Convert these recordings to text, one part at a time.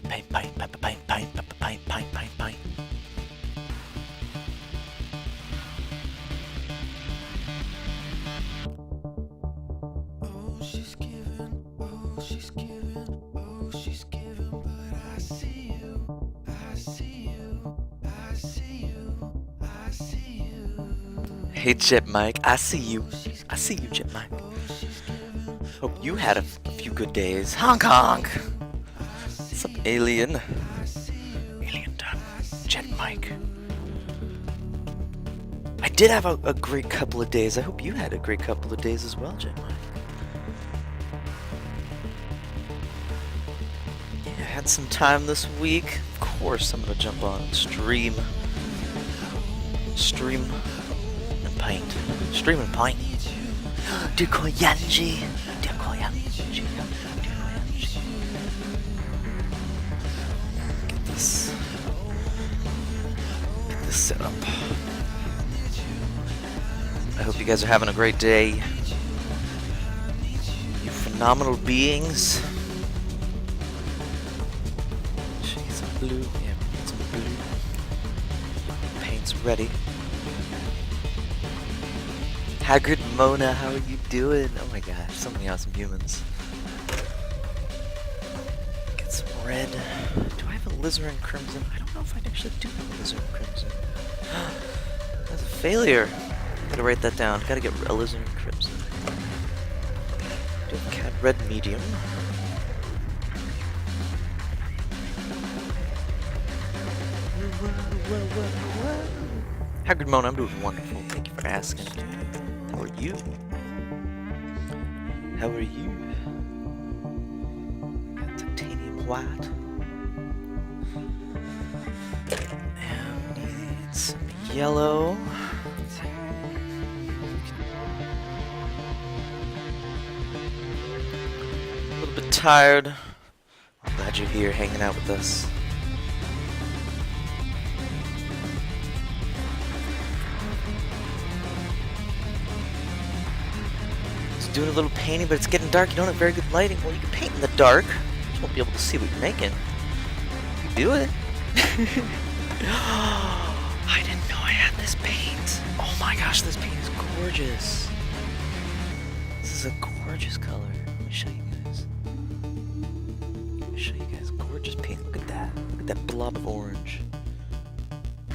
paint, paint, paint, paint, paint, paint, paint, paint, paint, paint. Oh, she's giving, oh, she's giving, oh, she's giving, but I see you, I see you, I see you, I see you. Hey, Jet Mike, I see you. I see you, Jet Mike. Hope you had a few good days. Hong Kong! What's up, alien? Alien done. Jet Mike. I did have a great couple of days. I hope you had a great couple of days as well, Jet Mike. Yeah, I had some time this week. Of course, I'm gonna jump on and stream and paint. Stream and paint. Dukoyanji. Dukoyanji. Dukoyanji. Get this set up. I hope you guys are having a great day. You phenomenal beings. Should get some blue. Yeah, get some blue. Paint's ready. Haggard Mona, how are you doing? Oh my gosh, so many awesome humans. Get some red. Do I have a alizarin crimson? I don't know if I actually do have alizarin crimson. That's a failure. Gotta write that down. Gotta get alizarin crimson. Do have cat red medium. Haggard Mona, I'm doing wonderful. Thank you for asking. How are you? How are you? Got titanium white. And need some yellow. A little bit tired. I'm glad you're here hanging out with us. Doing a little painting, but it's getting dark. You don't have very good lighting. Well, you can paint in the dark. You just won't be able to see what you're making. You do it. I didn't know I had this paint. Oh my gosh, this paint is gorgeous. This is a gorgeous color. Let me show you guys. Let me show you guys. Gorgeous paint. Look at that. Look at that blob of orange.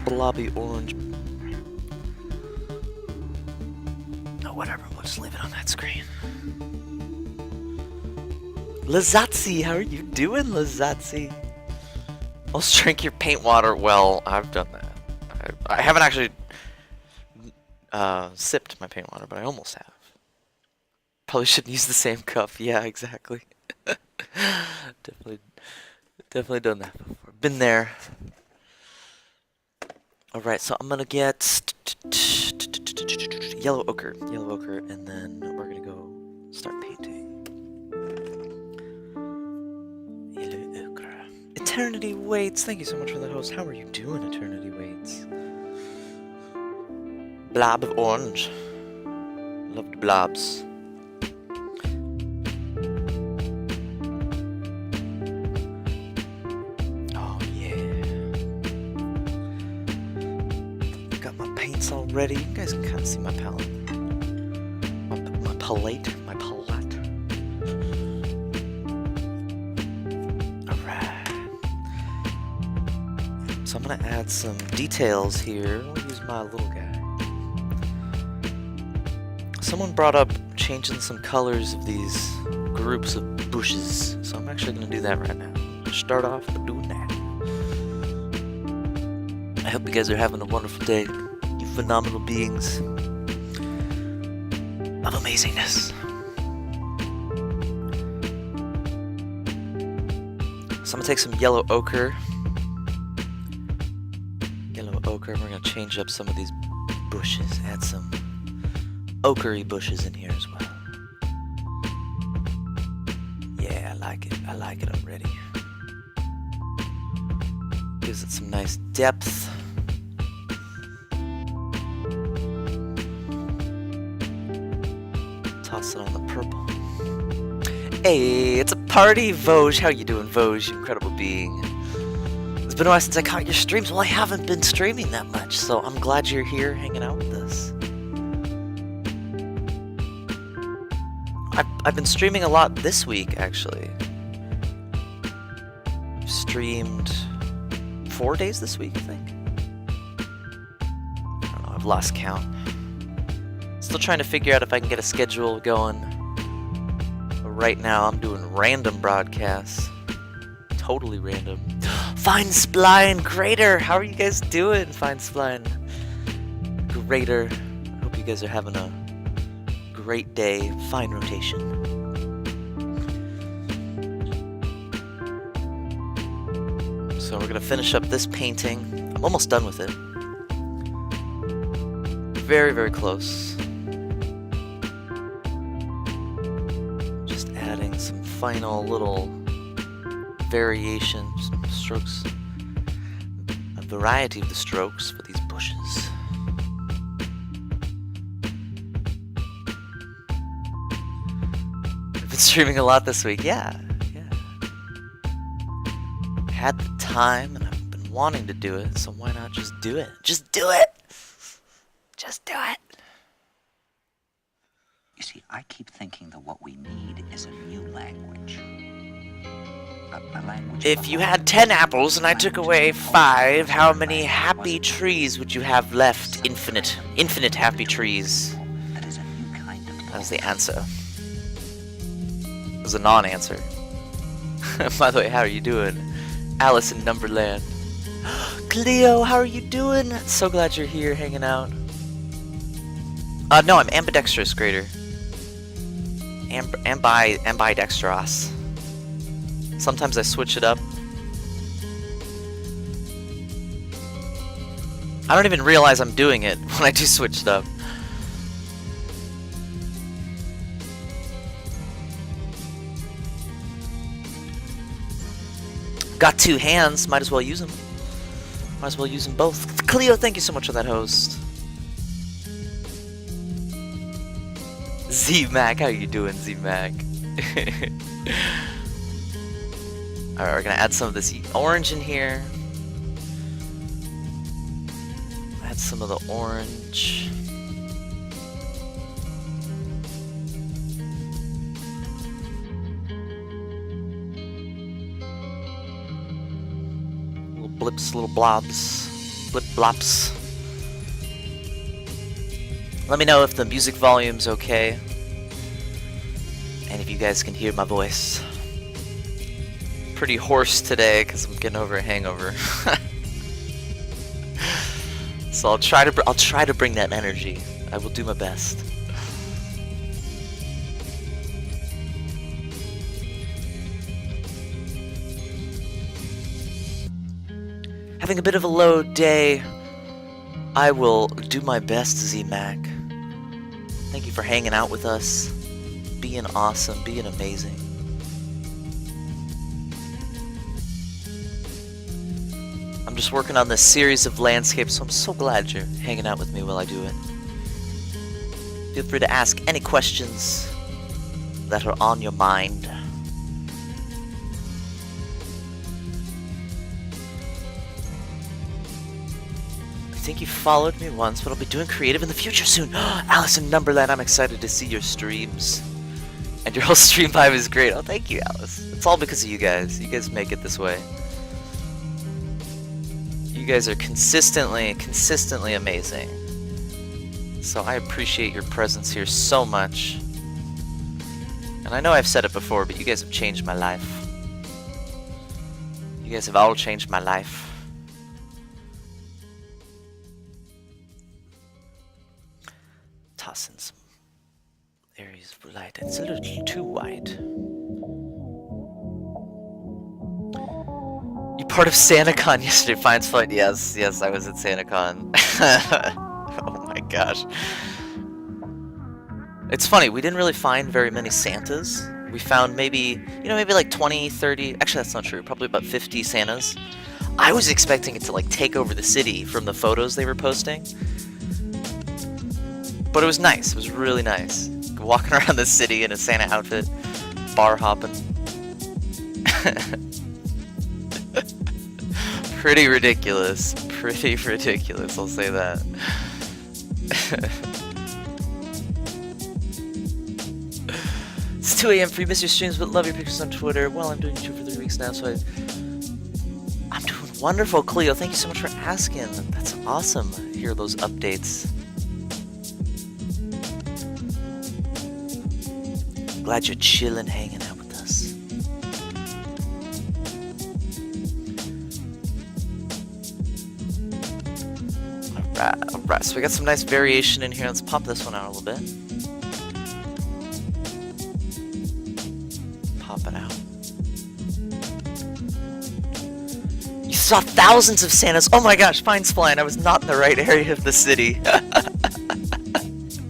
Blobby orange. Whatever, we'll just leave it on that screen. Lazatzi, how are you doing, Lazatzi? Almost drink your paint water. Well, I've done that. I haven't actually sipped my paint water, but I almost have. Probably shouldn't use the same cup. Yeah, exactly. Definitely done that before. Been there. Alright, so I'm gonna get yellow ochre, and then we're gonna go start painting. Yellow ochre. Eternity Waits, thank you so much for that host. How are you doing, Eternity Waits? Blob of orange. Love the blobs. Oh yeah. Got my paints all ready. You guys can kind of see my palette. My palette. Alright. So I'm gonna add some details here. I'll use my little guy. Someone brought up changing some colors of these groups of bushes. So I'm actually gonna do that right now. Start off by doing that. I hope you guys are having a wonderful day. You phenomenal beings of amazingness. So I'm gonna take some yellow ochre. We're gonna change up some of these bushes. Add some ochre-y bushes in here as well. Yeah, I like it. I like it already. Gives it some nice depth. Toss it on the purple. Hey, it's a party, Voj. How you doing, Voj? You incredible being. It's been a while since I caught your streams. Well, I haven't been streaming that much, so I'm glad you're here hanging out with us. I've been streaming a lot this week, actually. I've streamed 4 days this week, I think. I don't know, I've lost count. Still trying to figure out if I can get a schedule going. But right now, I'm doing random broadcasts. Totally random. Fine Spline Greater! How are you guys doing, Fine Spline Greater? I hope you guys are having a great day. Fine rotation. So we're gonna finish up this painting. I'm almost done with it. Very, very close. Just adding some final little variations, strokes, a variety of the strokes for these bushes. I've been streaming a lot this week. Yeah. Had the time and I've been wanting to do it, so why not just do it? Just do it! Just do it! You see, I keep thinking that what we need is a new language. A language. If you had 10 apples and I took away 5, how many happy trees would you have left? Infinite. Infinite happy trees. That is a new kind of. That was the answer. It was a non-answer. By the way, how are you doing? Alice in Numberland. Cleo, how are you doing? So glad you're here hanging out. No, I'm ambidextrous grader. Ambidextrous. Sometimes I switch it up. I don't even realize I'm doing it when I do switch it up. Got 2 hands, might as well use them. Might as well use them both. Cleo, thank you so much for that host. Z-Mac, how you doing, Z-Mac? Alright, we're gonna add some of this orange in here. Add some of the orange. Blips, little blobs, blip blops. Let me know if the music volume's okay, and if you guys can hear my voice. Pretty hoarse today because I'm getting over a hangover. So I'll try to bring that energy. I will do my best. Having a bit of a low day. I will do my best, Z-Mac. Thank you for hanging out with us, being awesome, being amazing. I'm just working on this series of landscapes, so I'm so glad you're hanging out with me while I do it. Feel free to ask any questions that are on your mind. I think you followed me once, but I'll be doing creative in the future soon. Alice in Numberland, I'm excited to see your streams. And your whole stream vibe is great. Oh, thank you, Alice. It's all because of you guys. You guys make it this way. You guys are consistently amazing. So I appreciate your presence here so much. And I know I've said it before, but you guys have changed my life. You guys have all changed my life. Toss in some areas of light. It's a little too white. You part of SantaCon yesterday, Fine's Flight? Yes, I was at SantaCon. Oh my gosh. It's funny, we didn't really find very many Santas. We found maybe like 20, 30, actually that's not true, probably about 50 Santas. I was expecting it to like take over the city from the photos they were posting. But it was nice, it was really nice. Walking around the city in a Santa outfit. bar hopping. Pretty ridiculous. Pretty ridiculous, I'll say that. It's 2 AM for you, miss your streams, but love your pictures on Twitter. Well, I'm doing YouTube for 3 weeks now, so I'm doing wonderful, Cleo. Thank you so much for asking. That's awesome. Hear those updates. Glad you're chilling, hanging out with us. Alright, so we got some nice variation in here. Let's pop this one out a little bit. Pop it out. You saw thousands of Santas. Oh my gosh, fine spline. I was not in the right area of the city.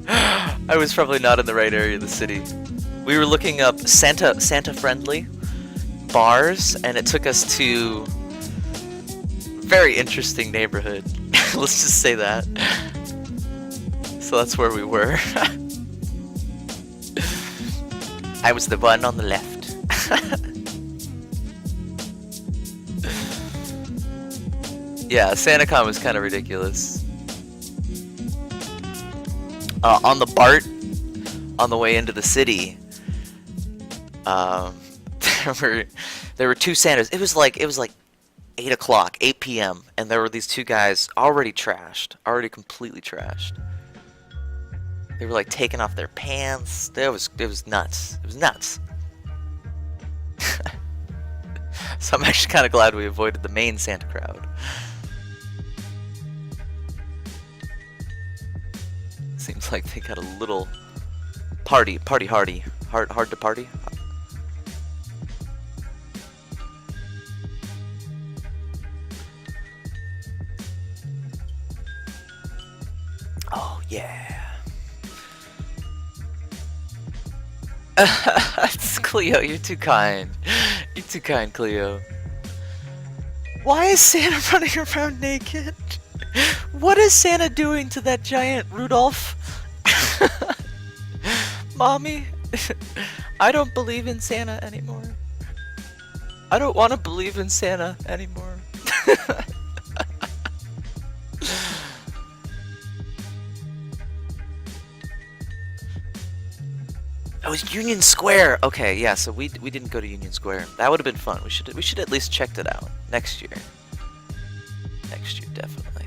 I was probably not in the right area of the city. We were looking up Santa-friendly bars, and it took us to a very interesting neighborhood. Let's just say that. So that's where we were. I was the one on the left. Yeah, SantaCon was kind of ridiculous. On the BART, on the way into the city, there were 2 Santas. It was like 8 o'clock, 8 p.m. and there were these 2 guys already completely trashed. They were like taking off their pants. It was nuts. It was nuts. So I'm actually kind of glad we avoided the main Santa crowd. Seems like they got a little hard to party. Oh yeah. It's Cleo, you're too kind. You're too kind, Cleo. Why is Santa running around naked? What is Santa doing to that giant Rudolph? Mommy, I don't believe in Santa anymore. I don't want to believe in Santa anymore. Oh, it's Union Square. Okay, yeah. So we didn't go to Union Square. That would have been fun. We should at least checked it out next year. Next year, definitely.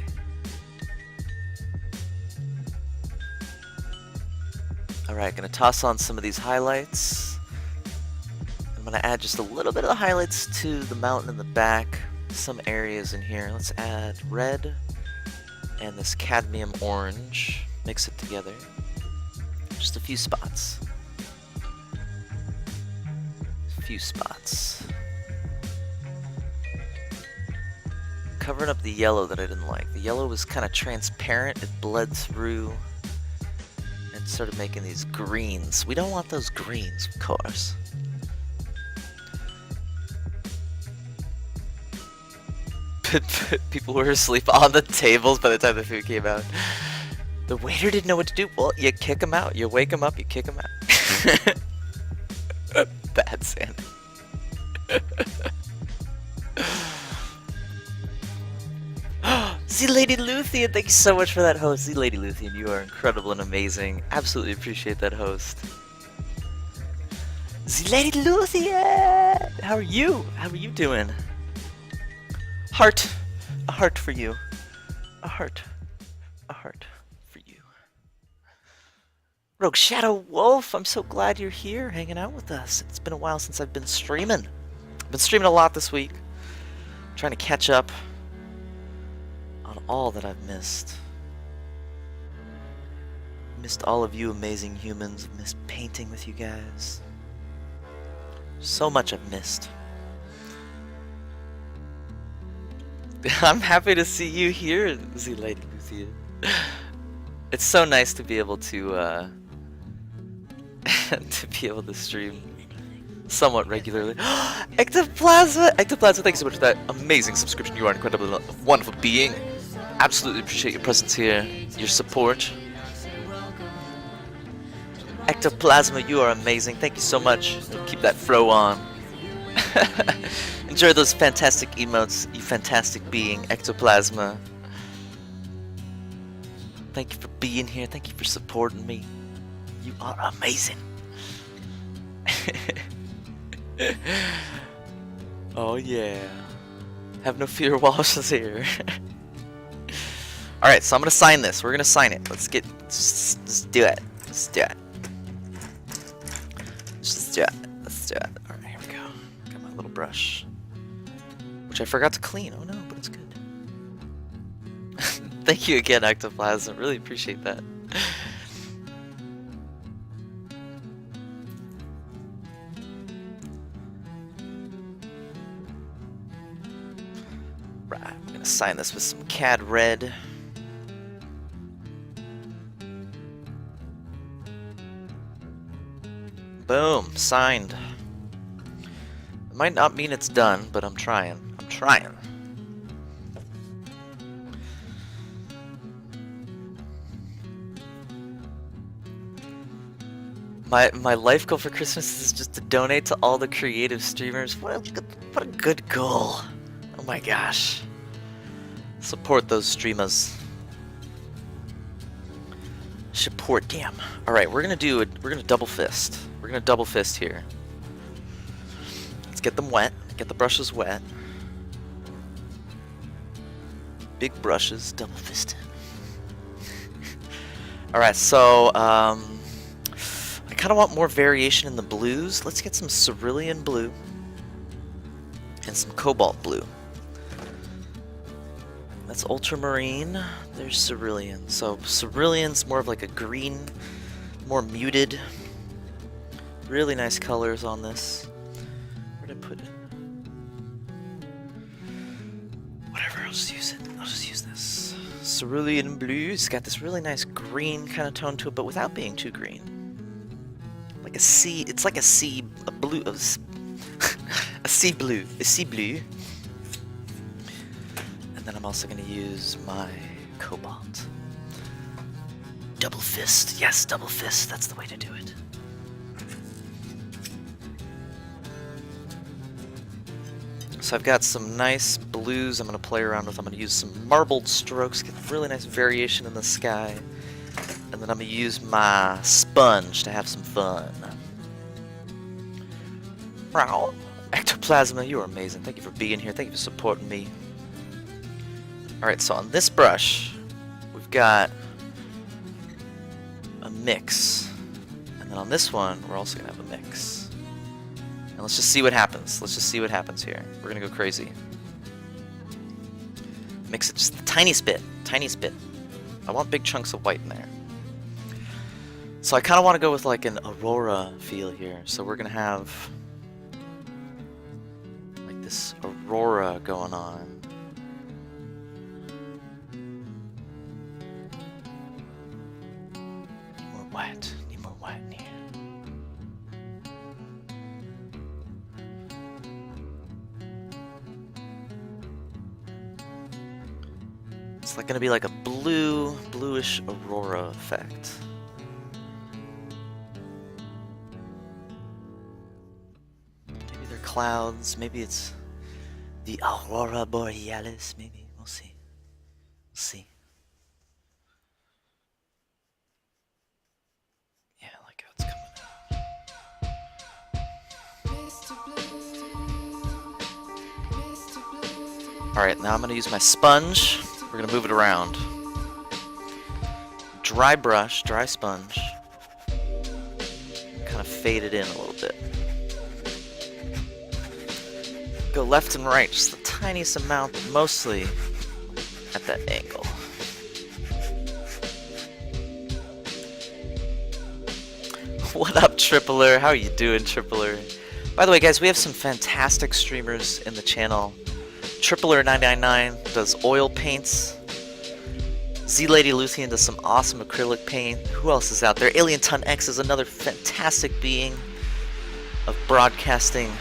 All right, gonna toss on some of these highlights. I'm gonna add just a little bit of the highlights to the mountain in the back. Some areas in here. Let's add red and this cadmium orange. Mix it together. Just a few spots. Covering up the yellow that I didn't like. The yellow was kind of transparent. It bled through and started making these greens. We don't want those greens, of course. People were asleep on the tables by the time the food came out. The waiter didn't know what to do. Well, you kick him out. You wake him up, you kick him out. Bad Santa. Z Lady Luthien, thank you so much for that host. Z Lady Luthien, you are incredible and amazing. Absolutely appreciate that host. Z Lady Luthien! How are you? How are you doing? Heart. A heart for you. A heart. A heart for you. Rogue Shadow Wolf, I'm so glad you're here hanging out with us. It's been a while since I've been streaming. I've been streaming a lot this week. Trying to catch up on all that I've missed. Missed all of you amazing humans. Missed painting with you guys. So much I've missed. I'm happy to see you here, Z Lady Luthien. It's so nice to be able to stream somewhat regularly. Ectoplasma, thank you so much for that amazing subscription. You are an incredible, wonderful being. Absolutely appreciate your presence here, your support. Ectoplasma, you are amazing. Thank you so much. Keep that flow on. Enjoy those fantastic emotes, you fantastic being, Ectoplasma. Thank you for being here. Thank you for supporting me. You are amazing. Oh yeah. Have no fear, Walsh is here. Alright, so I'm gonna sign this. We're gonna sign it. Let's do it. Let's do it. Let's do it. Alright, here we go. Got my little brush. Which I forgot to clean. Oh no, but it's good. Thank you again, Ectoplasm. Really appreciate that. Right, I'm gonna sign this with some CAD red. Boom, signed. It might not mean it's done, but I'm trying. I'm trying. My life goal for Christmas is just to donate to all the creative streamers. What a good goal. Oh my gosh. Support those streamers. Support them. Alright, we're gonna double fist. We're gonna double fist here. Let's get them wet. Get the brushes wet. Big brushes, double fisted. Alright, so I kinda want more variation in the blues. Let's get some cerulean blue and some cobalt blue. That's ultramarine. There's cerulean. So cerulean's more of like a green, more muted. Really nice colors on this. Where'd I put it? Whatever, I'll just use it. I'll just use this. Cerulean blue. It's got this really nice green kind of tone to it, but without being too green. Like a sea. It's like a sea, a blue, a sea blue, a sea blue. And then I'm also going to use my cobalt. Double fist. Yes, double fist. That's the way to do it. So I've got some nice blues I'm going to play around with. I'm going to use some marbled strokes, get really nice variation in the sky. And then I'm going to use my sponge to have some fun. Wow. Ectoplasma, you are amazing. Thank you for being here. Thank you for supporting me. Alright, so on this brush, we've got a mix. And then on this one, we're also going to have a mix. And let's just see what happens. Let's just see what happens here. We're going to go crazy. Mix it just a tiny bit. Tiniest bit. I want big chunks of white in there. So I kind of want to go with like an aurora feel here. So we're going to have like this aurora going on. White. Need more white in here. It's like gonna be like a bluish aurora effect. Maybe they're clouds. Maybe it's the aurora borealis. Maybe we'll see. We'll see. Alright, now I'm going to use my sponge. We're going to move it around. Dry brush, dry sponge. Kind of fade it in a little bit. Go left and right, just the tiniest amount, but mostly at that angle. What up, Tripler? How are you doing, Tripler? By the way, guys, we have some fantastic streamers in the channel. Tripler999 does oil paints. Z-Lady Luthien does some awesome acrylic paint. Who else is out there? Alien Ton X is another fantastic being of broadcasting,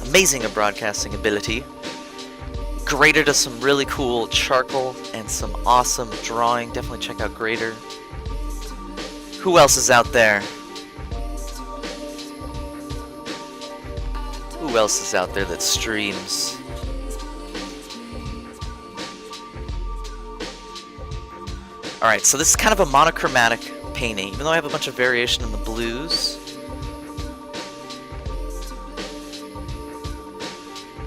amazing of broadcasting ability. Grader does some really cool charcoal and some awesome drawing. Definitely check out Grader. Who else is out there? who else is out there that streams. Alright, so this is kind of a monochromatic painting, even though I have a bunch of variation in the blues.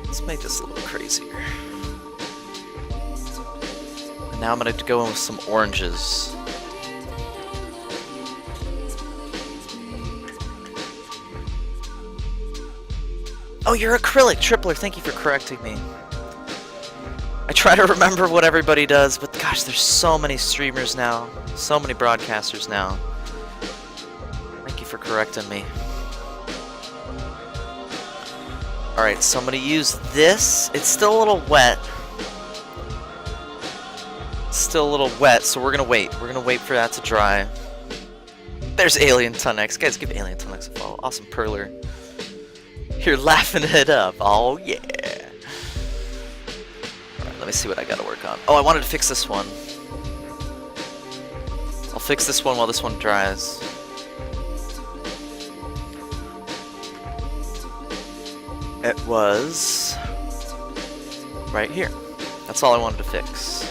Let's make this a little crazier. And now I'm going to go in with some oranges. Oh, you're acrylic, Tripler, thank you for correcting me. I try to remember what everybody does, but gosh, there's so many streamers now, so many broadcasters now. Thank you for correcting me. Alright, so I'm going to use this. It's still a little wet. It's still a little wet, so we're going to wait. We're going to wait for that to dry. There's Alien Tunex. Guys, give Alien Tunex a follow. Awesome perler. You're laughing it up. Oh, yeah. Alright, let me see what I gotta work on. Oh, I wanted to fix this one. I'll fix this one while this one dries. It was right here. That's all I wanted to fix.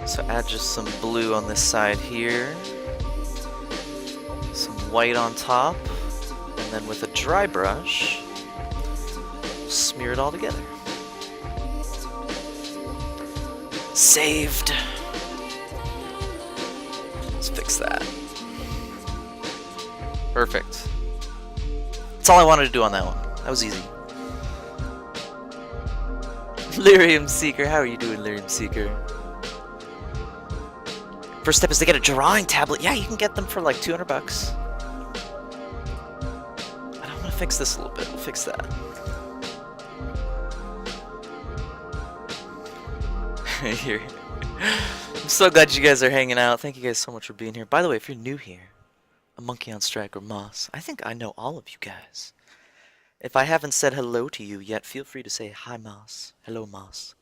So add just some blue on this side here, some white on top, and then with a dry brush, smear it all together. Saved. Let's fix that. Perfect. That's all I wanted to do on that one. That was easy. Lyrium Seeker, how are you doing, Lyrium Seeker? First step is to get a drawing tablet. Yeah, you can get them for like 200 bucks. And I'm gonna fix this a little bit. We'll fix that. Here. I'm so glad you guys are hanging out. Thank you guys so much for being here. By the way, if you're new here, a Monkey on Strike or Moss, I think I know all of you guys. If I haven't said hello to you yet, feel free to say hi, Moss. Hello, Moss.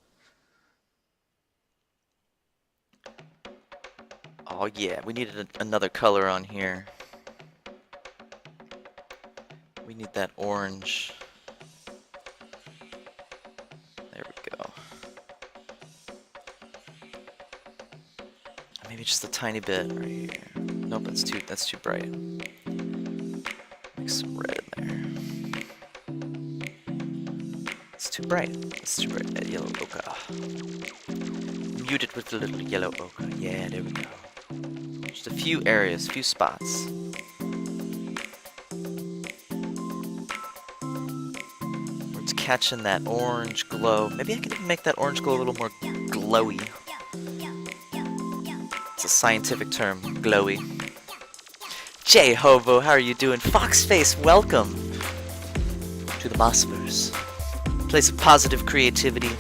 Oh yeah, we needed another color on here. We need that orange. There we go. Maybe just a tiny bit right here. Nope, that's too bright. Make some red in there. It's too bright. It's too bright. That yellow ochre. Mute it with a little yellow ochre. Yeah, there we go. Just a few areas, few spots. Where it's catching that orange glow. Maybe I can even make that orange glow a little more glowy. It's a scientific term, glowy. Jay Hobo, how are you doing? Foxface, welcome to the Mossverse. Place of positive creativity.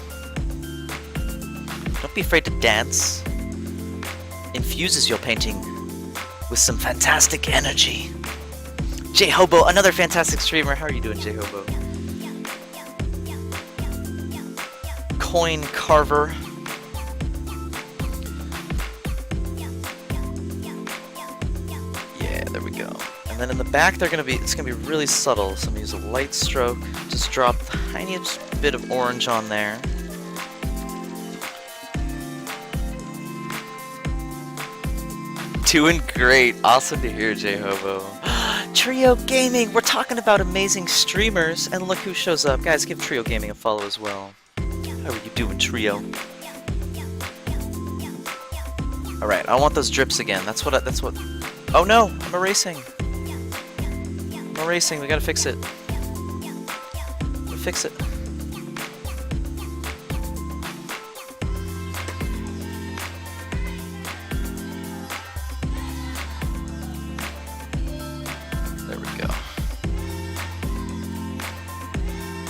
Don't be afraid to dance. Infuses your painting with some fantastic energy. J Hobo, another fantastic streamer. How are you doing, J Hobo? Coin Carver. Yeah, there we go. And then in the back, it's gonna be really subtle. So I'm gonna use a light stroke. Just drop the tiniest bit of orange on there. Doing great. Awesome to hear, J-Hobo. Trio Gaming. We're talking about amazing streamers, and look who shows up. Guys, give Trio Gaming a follow as well. How are you doing, Trio? All right, I want those drips again. That's what. Oh no, I'm erasing. I'm erasing. We gotta fix it. Fix it.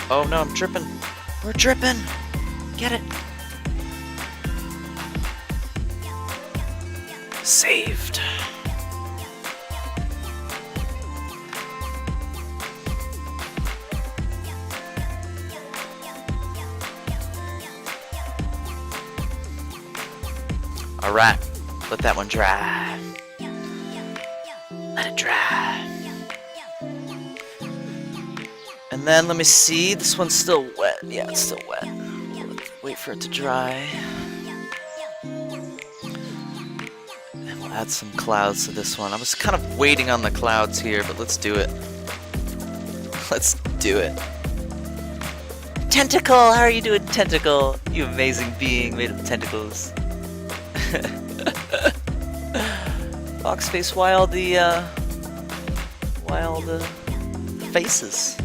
Oh no, I'm dripping. We're dripping. Get it. Saved. Alright, let that one dry. Let it dry. And then let me see. This one's still wet. Yeah, it's still wet. Wait for it to dry. And we'll add some clouds to this one. I was kind of waiting on the clouds here, but let's do it. Let's do it. Tentacle! How are you doing, Tentacle? You amazing being made of tentacles. Foxface, why all the faces?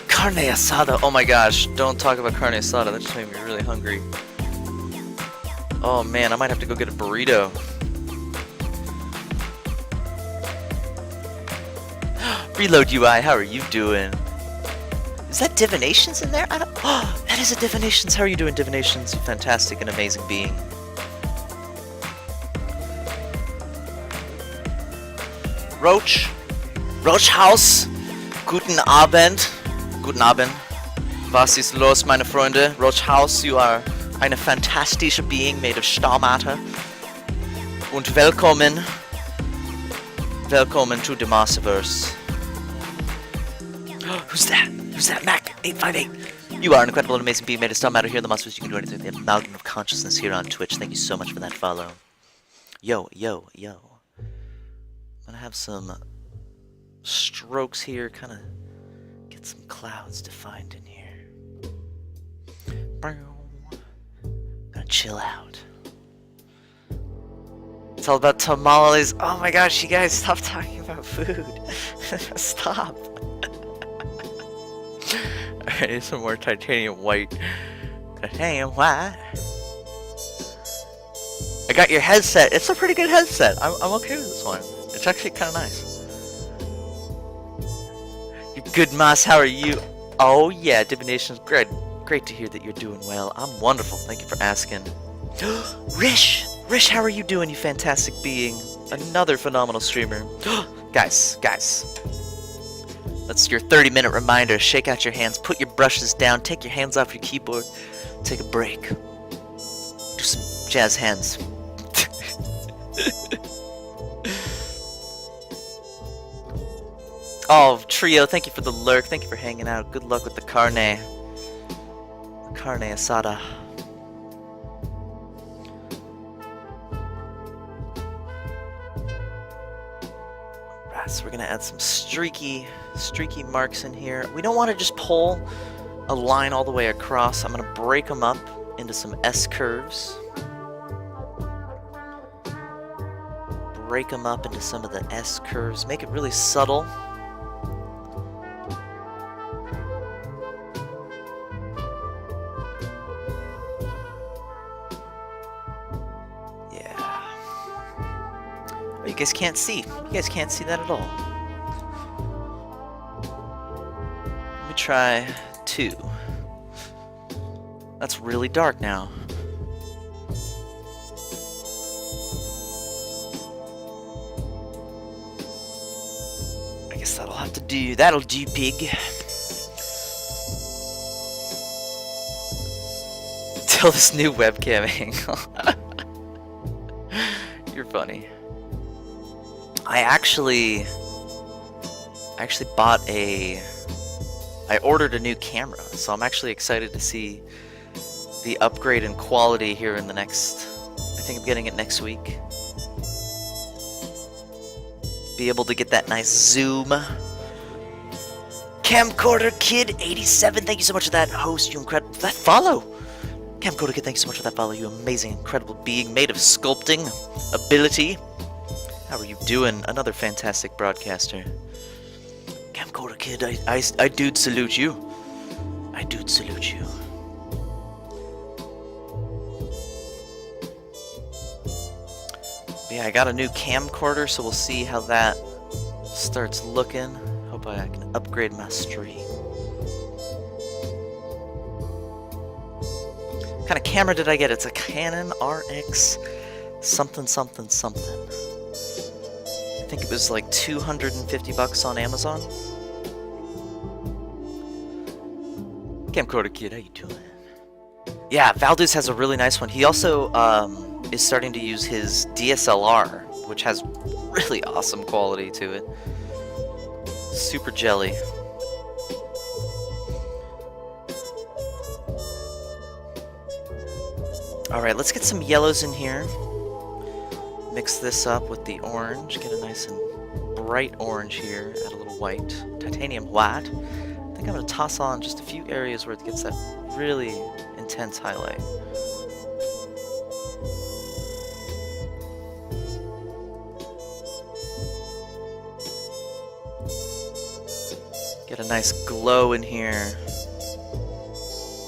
Carne asada. Oh my gosh, don't talk about carne asada. That just made me really hungry. Oh man, I might have to go get a burrito. Reload UI, how are you doing? Is that Divinations in there? I don't. Oh, that is a Divinations. How are you doing, Divinations? You fantastic and amazing being. Roach. Roach House. Guten Abend. Guten Abend. Was ist los, meine Freunde? Roach House, you are eine fantastische being made of Stahlmatter. Und willkommen. Willkommen to the Massiverse. Who's that? Who's that? Mac858. You are an incredible and amazing being made of Stahlmatter here in the Massiverse. You can do anything with the amalgam of consciousness here on Twitch. Thank you so much for that follow. Yo, yo, yo. I'm gonna have some strokes here, kind of get some clouds defined in here. Gonna chill out. It's all about tamales. Oh my gosh, you guys, stop talking about food. Stop. Alright, some more titanium white. Titanium white. I got your headset. It's a pretty good headset. I'm okay with this one. It's actually kind of nice. You good, Moss? How are you? Oh yeah, Divination's great. Great to hear that you're doing well. I'm wonderful. Thank you for asking. Rish! Rish, how are you doing, you fantastic being? Another phenomenal streamer. Guys. That's your 30-minute reminder. Shake out your hands, put your brushes down, take your hands off your keyboard, take a break. Do some jazz hands. Oh, Trio, thank you for the lurk. Thank you for hanging out. Good luck with the carne. The carne asada. Right, so we're gonna add some streaky marks in here. We don't want to just pull a line all the way across. I'm gonna break them up into some S curves. Break them up into some of the S curves. Make it really subtle. You guys can't see. You guys can't see that at all. Let me try 2. That's really dark now. I guess that'll have to do. That'll do, pig. Till this new webcam angle. You're funny. I actually bought I ordered a new camera, so I'm actually excited to see the upgrade in quality here in the next, I think I'm getting it next week. Be able to get that nice zoom. Camcorder Kid 87, thank you so much for that host, you incredible, that follow. Camcorder Kid, thank you so much for that follow, you amazing, incredible being made of sculpting ability. How are you doing? Another fantastic broadcaster. Camcorder Kid, I dude salute you. I dude salute you. But yeah, I got a new camcorder, so we'll see how that starts looking. Hope I can upgrade my stream. What kind of camera did I get? It's a Canon RX something. I think it was like $250 on Amazon. Camcorder Kid, how you doing? Yeah, Valdez has a really nice one. He also is starting to use his DSLR, which has really awesome quality to it. Super jelly. Alright, let's get some yellows in here. Mix this up with the orange. Get a nice and bright orange here. Add a little white. Titanium white. I think I'm going to toss on just a few areas where it gets that really intense highlight. Get a nice glow in here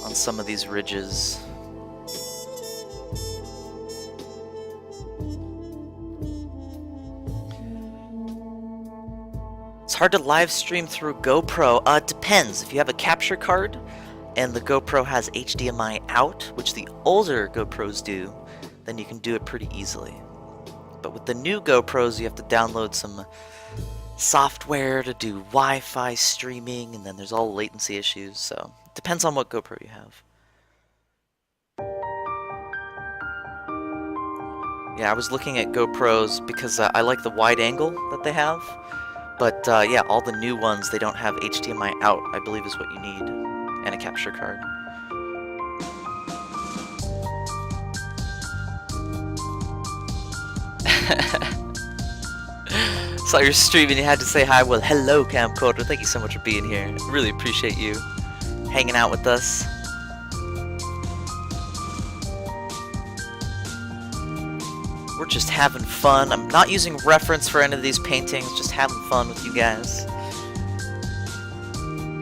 on some of these ridges. It's hard to live stream through GoPro. It depends. If you have a capture card and the GoPro has HDMI out, which the older GoPros do, then you can do it pretty easily. But with the new GoPros, you have to download some software to do Wi-Fi streaming, and then there's all latency issues, so it depends on what GoPro you have. Yeah, I was looking at GoPros because I like the wide angle that they have, but yeah, all the new ones, they don't have HDMI out, I believe is what you need, and a capture card. Saw your stream and you had to say hi. Well, hello, Camcorder. Thank you so much for being here. Really appreciate you hanging out with us. We're just having fun. I'm not using reference for any of these paintings, just having fun with you guys.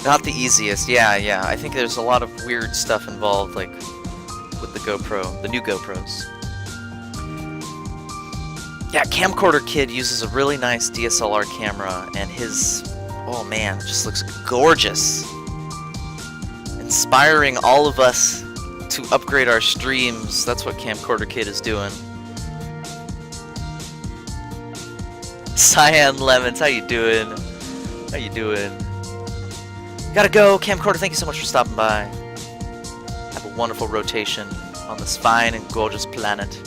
Not the easiest. Yeah. I think there's a lot of weird stuff involved, like with the GoPro, the new GoPros. Yeah, Camcorder Kid uses a really nice DSLR camera, and his, oh man, it just looks gorgeous. Inspiring all of us to upgrade our streams. That's what Camcorder Kid is doing. Cyan Lemons, how you doing? How you doing? Gotta go, Camcorder, thank you so much for stopping by. Have a wonderful rotation on this fine and gorgeous planet.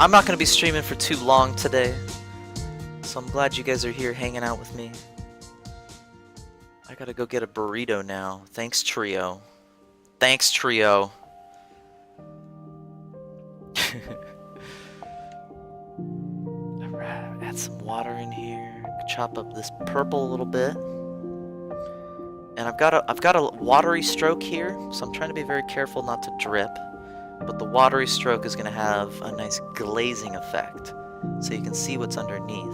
I'm not going to be streaming for too long today, so I'm glad you guys are here hanging out with me. I gotta go get a burrito now. Thanks, Trio. Thanks, Trio. Alright, add some water in here. Chop up this purple a little bit. And I've got a watery stroke here, so I'm trying to be very careful not to drip. But the watery stroke is going to have a nice glazing effect, so you can see what's underneath.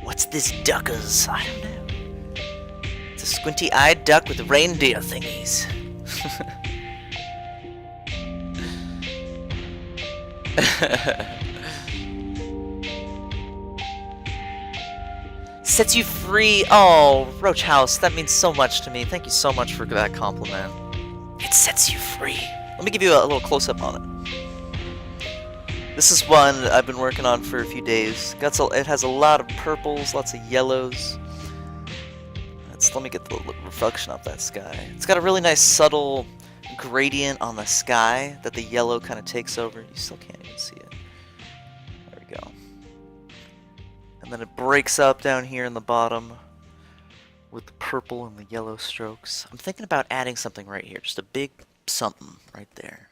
What's this duckers? I don't know. It's a squinty-eyed duck with reindeer thingies. Sets you free. Oh, Roach House, that means so much to me. Thank you so much for that compliment. It sets you free. Let me give you a little close-up on it. This is one I've been working on for a few days. It has a lot of purples, lots of yellows. Let me get the reflection off that sky. It's got a really nice subtle gradient on the sky that the yellow kind of takes over. You still can't even see it. There we go. And then it breaks up down here in the bottom with the purple and the yellow strokes. I'm thinking about adding something right here. Just a big something right there.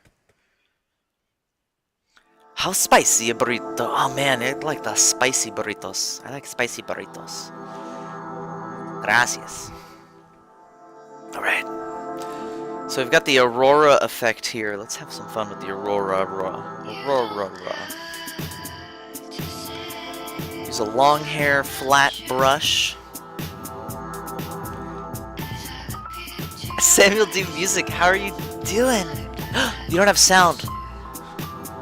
How spicy a burrito? Oh man, I like the spicy burritos. I like spicy burritos. Gracias. Alright. So we've got the aurora effect here. Let's have some fun with the aurora. Use a long hair flat brush. Samuel D Music, how are you doing? You don't have sound.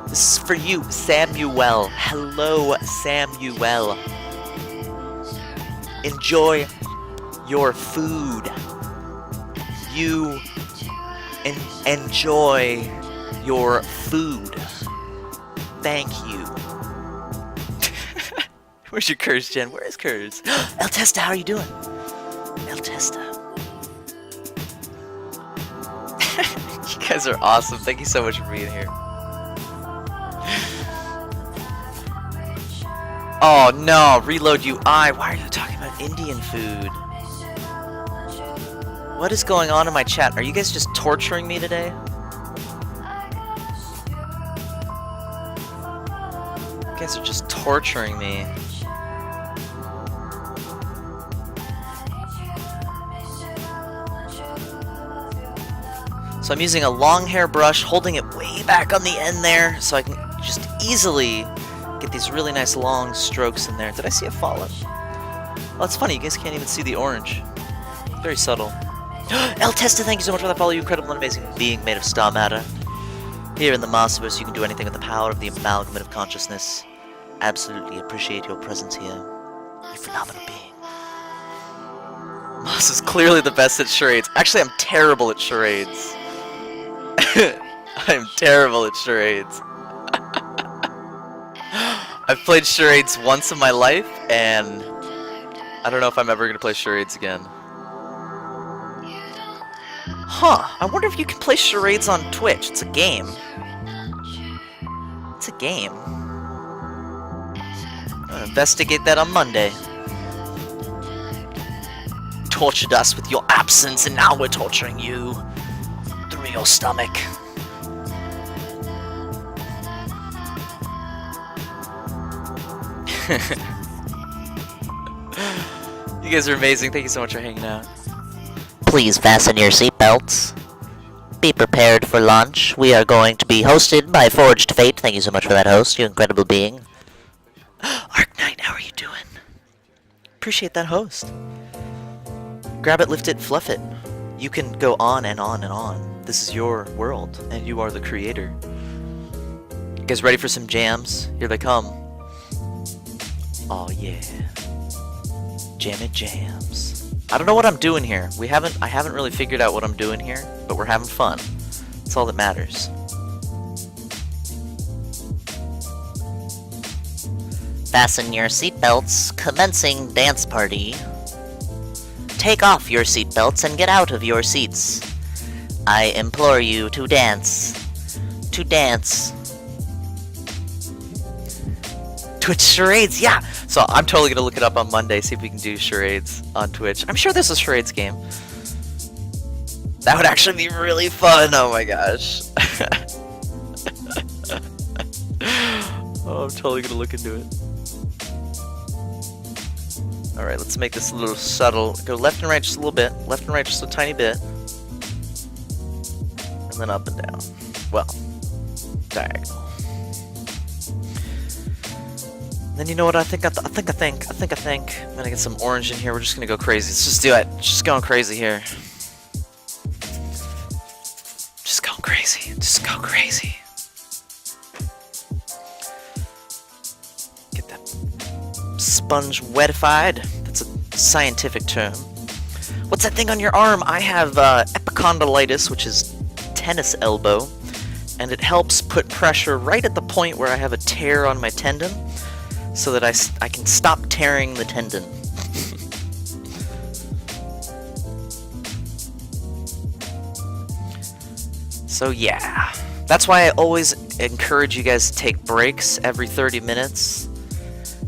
This is for you, Samuel. Hello, Samuel. Enjoy your food. You enjoy your food. Thank you. Where's your Kurz, Jen? Where is Kurz? El Testa, how are you doing? El Testa. You guys are awesome. Thank you so much for being here. Oh no, reload UI. Why are you talking about Indian food? What is going on in my chat? Are you guys just torturing me today? You guys are just torturing me. So I'm using a long hair brush, holding it way back on the end there, so I can just easily get these really nice long strokes in there. Did I see a follow? Well, it's funny, you guys can't even see the orange. Very subtle. El Testa, thank you so much for that follow, you incredible and amazing being made of star matter. Here in the Masterverse, you can do anything with the power of the amalgamate of consciousness. Absolutely appreciate your presence here. You phenomenal being. Moss is clearly the best at charades. Actually, I'm terrible at charades. I'm terrible at charades. I've played charades once in my life, and I don't know if I'm ever going to play charades again. Huh, I wonder if you can play charades on Twitch. It's a game. It's a game. I'll investigate that on Monday. Tortured us with your absence, and now we're torturing you through your stomach. You guys are amazing. Thank you so much for hanging out. Please fasten your seatbelts. Be prepared for lunch. We are going to be hosted by Forged Fate. Thank you so much for that host, you incredible being. Arc Knight, how are you doing? Appreciate that host. Grab it, lift it, fluff it. You can go on and on and on. This is your world, and you are the creator. You guys ready for some jams? Here they come. Oh yeah. Jammin' jams. I don't know what I'm doing here. I haven't really figured out what I'm doing here, but we're having fun. That's all that matters. Fasten your seatbelts. Commencing dance party. Take off your seatbelts and get out of your seats. I implore you to dance. To dance. Twitch charades, yeah! So I'm totally gonna look it up on Monday, see if we can do charades on Twitch. I'm sure there's a charades game. That would actually be really fun, oh my gosh. Oh, I'm totally gonna look into it. Alright, let's make this a little subtle. Go left and right just a little bit. Left and right just a tiny bit. And then up and down. Well, diagonal. Then you know what I think. I'm gonna get some orange in here. We're just gonna go crazy. Let's just do it. Just going crazy here. Just go crazy. Just go crazy. Get that sponge wetified. That's a scientific term. What's that thing on your arm? I have epicondylitis, which is tennis elbow, and it helps put pressure right at the point where I have a tear on my tendon, so that I can stop tearing the tendon. So yeah, that's why I always encourage you guys to take breaks every 30 minutes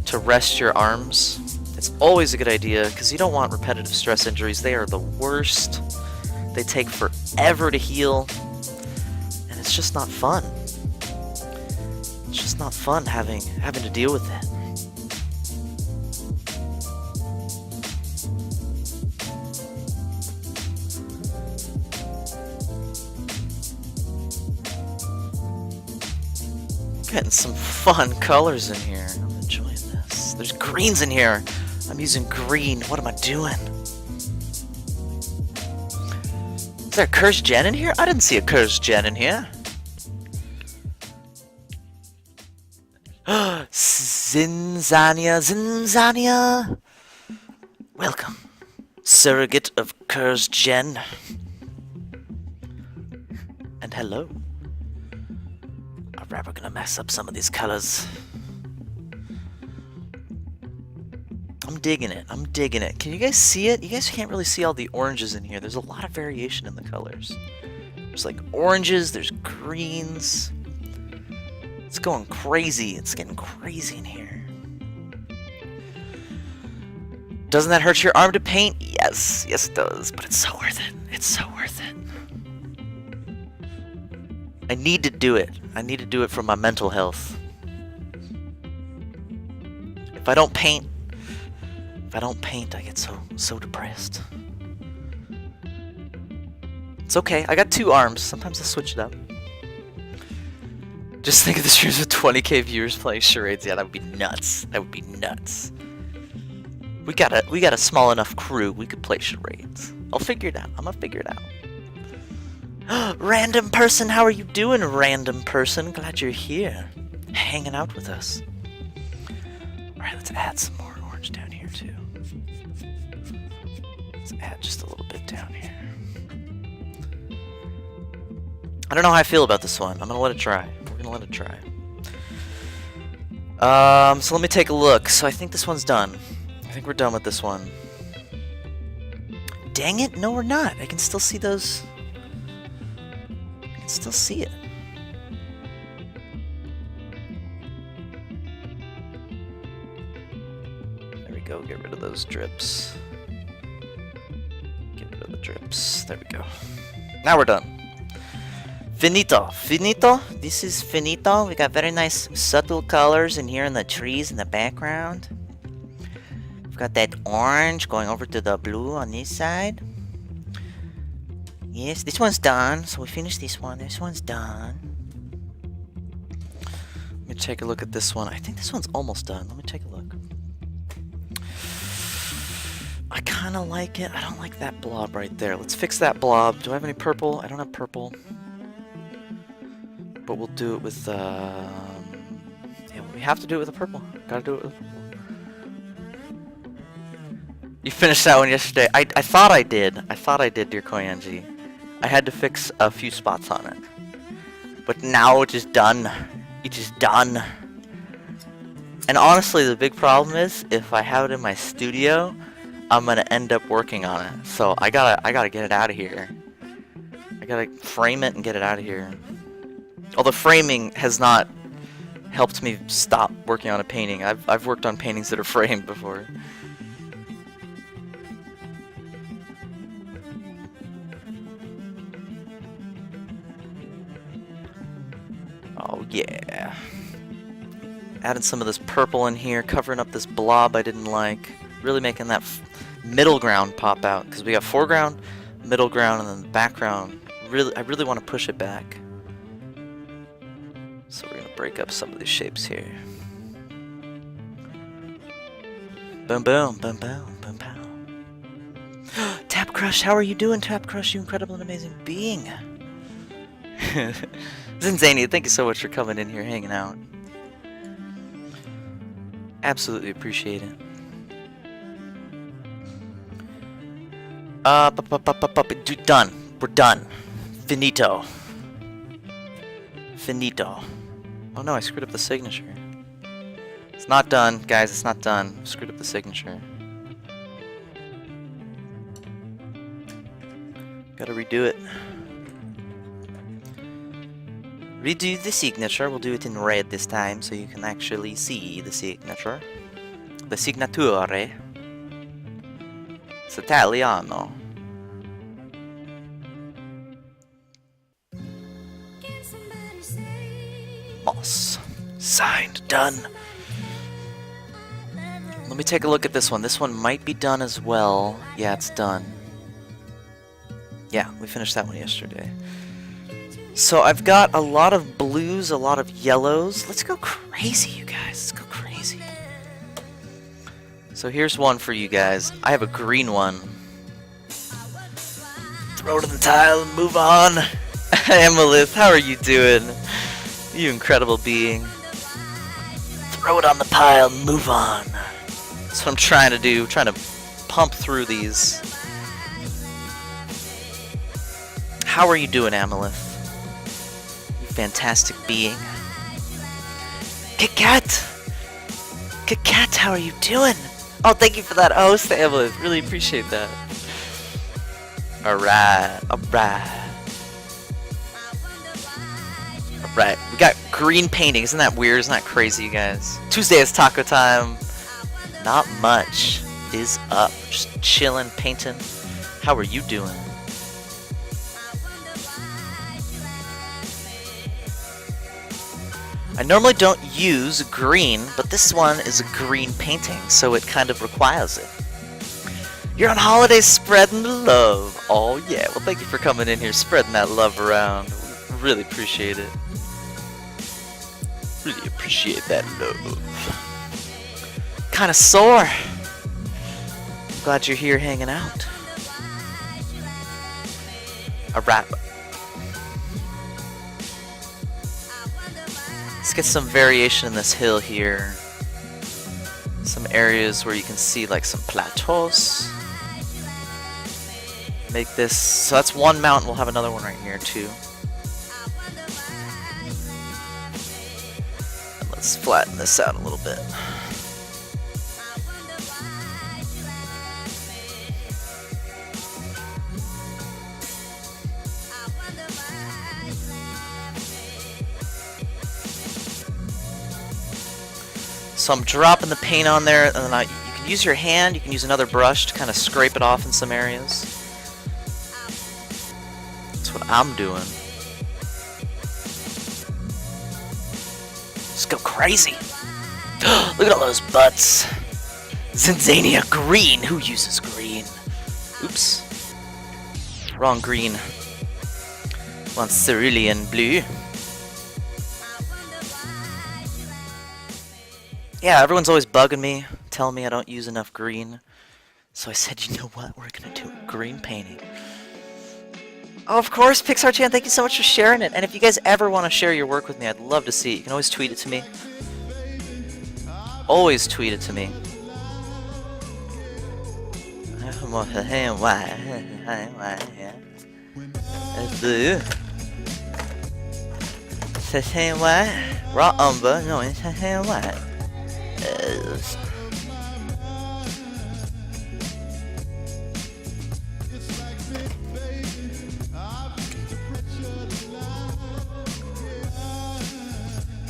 to rest your arms. It's always a good idea, because you don't want repetitive stress injuries. They are the worst. They take forever to heal, and it's just not fun. It's just not fun having to deal with it. Getting some fun colors in here. I'm enjoying this. There's greens in here. I'm using green. What am I doing? Is there a Kurz Gen in here? I didn't see a Kurz Gen in here. Zinzania. Welcome. Surrogate of Kurz Gen. And hello. Alright, we're gonna mess up some of these colors. I'm digging it. I'm digging it. Can you guys see it? You guys can't really see all the oranges in here. There's a lot of variation in the colors. There's like oranges, there's greens. It's going crazy. It's getting crazy in here. Doesn't that hurt your arm to paint? Yes. Yes, it does. But it's so worth it. It's so worth it. I need to do it. I need to do it for my mental health. If I don't paint, I get so depressed. It's okay. I got 2 arms. Sometimes I switch it up. Just think of the streams with 20k viewers playing charades. Yeah, that would be nuts. That would be nuts. We got a small enough crew. We could play charades. I'll figure it out. I'm gonna figure it out. Random person, how are you doing, random person? Glad you're here, hanging out with us. Alright, let's add some more orange down here, too. Let's add just a little bit down here. I don't know how I feel about this one. I'm gonna let it dry. We're gonna let it dry. So let me take a look. So I think this one's done. I think we're done with this one. Dang it, no we're not. I can still see those. I can still see it. There we go, get rid of those drips. Get rid of the drips. There we go. Now we're done. Finito. Finito? This is finito. We got very nice subtle colors in here in the trees in the background. We've got that orange going over to the blue on this side. Yes, this one's done. So we finished this one. This one's done. Let me take a look at this one. I think this one's almost done. Let me take a look. I kind of like it. I don't like that blob right there. Let's fix that blob. Do I have any purple? I don't have purple. But we'll do it with, yeah, we have to do it with a purple. Gotta do it with a purple. You finished that one yesterday. I thought I did. I thought I did, dear Koyanji. I had to fix a few spots on it. But now it is done. It is done. And honestly, the big problem is, if I have it in my studio, I'm gonna end up working on it. So I gotta get it out of here. I gotta frame it and get it out of here. Although framing has not helped me stop working on a painting. I've worked on paintings that are framed before. Oh yeah. Adding some of this purple in here, covering up this blob I didn't like. Really making that middle ground pop out. Because we got foreground, middle ground, and then the background. I really want to push it back. So we're going to break up some of these shapes here. Boom, boom, boom, boom, boom, boom. Tap Crush, how are you doing, Tap Crush, you incredible and amazing being? Zinzania, thank you so much for coming in here, hanging out. Absolutely appreciate it. Done. We're done. Finito. Finito. Oh no, I screwed up the signature. It's not done, guys, it's not done. I screwed up the signature. Gotta redo it. Redo the signature. We'll do it in red this time so you can actually see the signature. The signature. It's Italiano. Moss. Signed. Done. Let me take a look at this one. This one might be done as well. Yeah, it's done. Yeah, we finished that one yesterday. So I've got a lot of blues, a lot of yellows. Let's go crazy, you guys. Let's go crazy. So here's one for you guys. I have a green one. Throw it in the tile and move on. Amalith, how are you doing? You incredible being. Throw it on the pile and move on. That's what I'm trying to do. I'm trying to pump through these. How are you doing, Amalith? You fantastic being. Kit Kat! Kit Kat, how are you doing? Oh, thank you for that host, Ambulance. Really appreciate that. Alright, alright. Alright, we got green painting. Isn't that weird? Isn't that crazy, you guys? Tuesday is taco time. Not much is up. Just chilling, painting. How are you doing? I normally don't use green, but this one is a green painting, so it kind of requires it. You're on holiday spreading the love. Oh yeah, well thank you for coming in here, spreading that love around. Really appreciate it. Really appreciate that love. Kinda sore. I'm glad you're here hanging out. Alright. Let's get some variation in this hill here. Some areas where you can see like some plateaus. Make this, so that's one mountain, we'll have another one right here too. And let's flatten this out a little bit. So I'm dropping the paint on there, and then you can use your hand, you can use another brush to kind of scrape it off in some areas. That's what I'm doing. Just go crazy. Look at all those butts. Zinzania green. Who uses green? Oops. Wrong green. Want cerulean blue. Yeah, everyone's always bugging me, telling me I don't use enough green. So I said, you know what? We're gonna do green painting. Oh, of course, Pixar Chan, thank you so much for sharing it. And if you guys ever want to share your work with me, I'd love to see it. You can always tweet it to me. Always tweet it to me. Raw umber, no, it's what?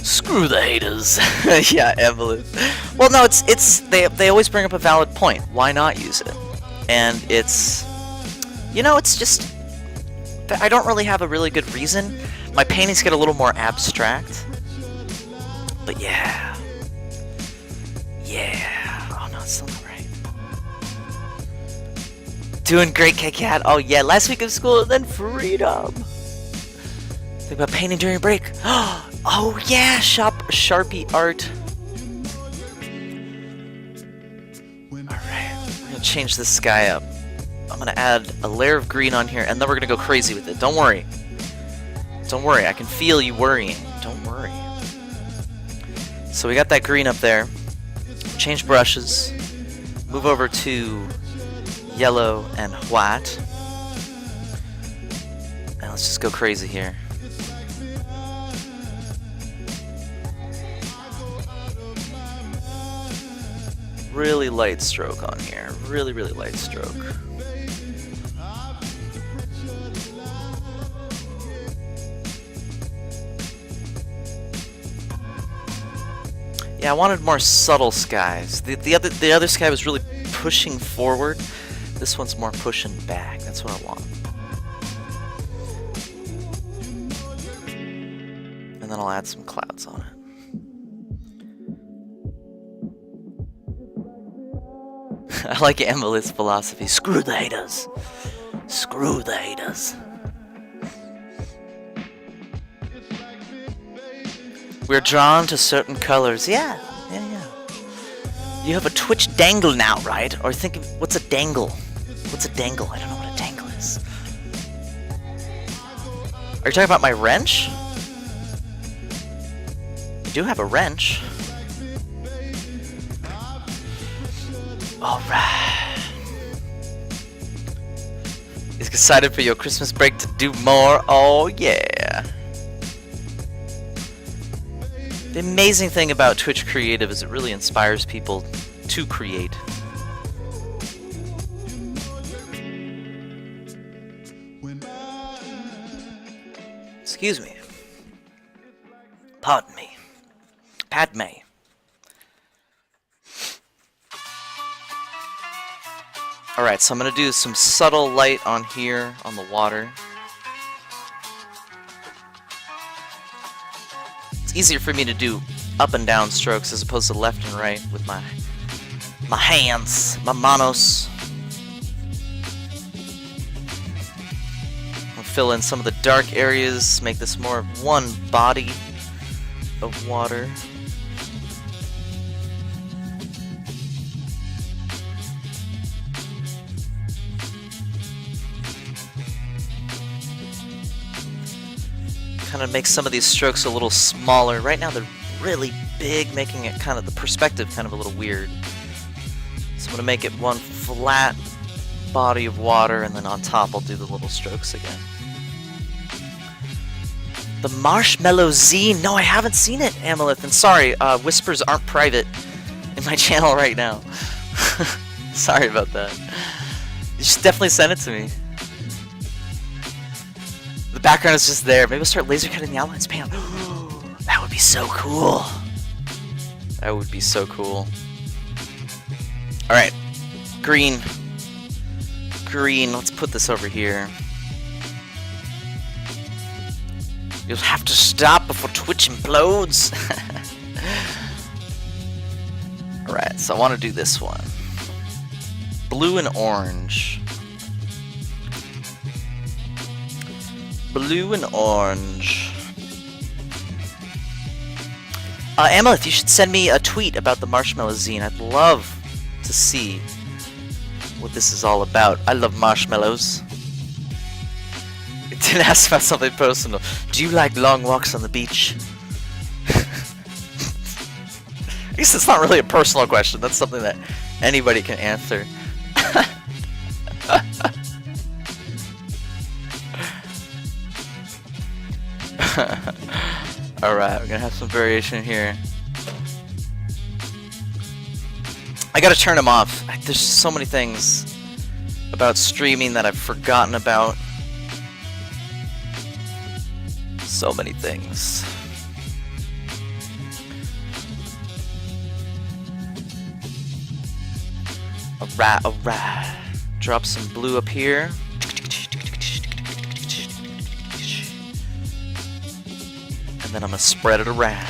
Screw the haters. Yeah, Evelyn. Well, no, they always bring up a valid point. Why not use it? And it's, you know, it's just I don't really have a really good reason. My paintings get a little more abstract. But yeah. Yeah. Oh no, it's still not right. Doing great, Kat. Oh yeah, last week of school and then freedom. Think about painting during break. Oh yeah, Sharpie art. Alright, we're gonna change this sky up. I'm gonna add a layer of green on here and then we're gonna go crazy with it. Don't worry. Don't worry, I can feel you worrying. Don't worry. So we got that green up there. Change brushes. Move over to yellow and white. And let's just go crazy here. Really light stroke on here. Really, really light stroke. Yeah, I wanted more subtle skies. The other sky was really pushing forward. This one's more pushing back. That's what I want. And then I'll add some clouds on it. I like Emily's philosophy. Screw the haters. Screw the haters. We're drawn to certain colors. Yeah. You have a Twitch dangle now, right? Or think of, what's a dangle? What's a dangle? I don't know what a dangle is. Are you talking about my wrench? I do have a wrench. Alright. Is excited for your Christmas break to do more? Oh yeah. The amazing thing about Twitch Creative is it really inspires people to create. Excuse me. Pardon me. Padme. Alright, so I'm gonna do some subtle light on here, on the water. It's easier for me to do up and down strokes as opposed to left and right with my hands, my manos. I'll fill in some of the dark areas, make this more of one body of water. Kind of make some of these strokes a little smaller. Right now they're really big, making it kind of the perspective kind of a little weird. So I'm going to make it one flat body of water, and then on top I'll do the little strokes again. The Marshmallow Zine? No, I haven't seen it, Amalith. And sorry, whispers aren't private in my channel right now. Sorry about that. You should definitely send it to me. The background is just there. Maybe we'll start laser cutting the outlines. Bam. That would be so cool. That would be so cool. Alright. Green. Green. Let's put this over here. You'll have to stop before Twitch implodes. Alright, so I want to do this one. Blue and orange. Blue and orange. Amalith, you should send me a tweet about the Marshmallow Zine. I'd love to see what this is all about. I love marshmallows. It didn't ask about something personal. Do you like long walks on the beach? I guess it's not really a personal question. That's something that anybody can answer. Alright, we're gonna have some variation here. I gotta turn them off. There's so many things about streaming that I've forgotten about. So many things. Alright, alright. Drop some blue up here. And then I'm gonna spread it around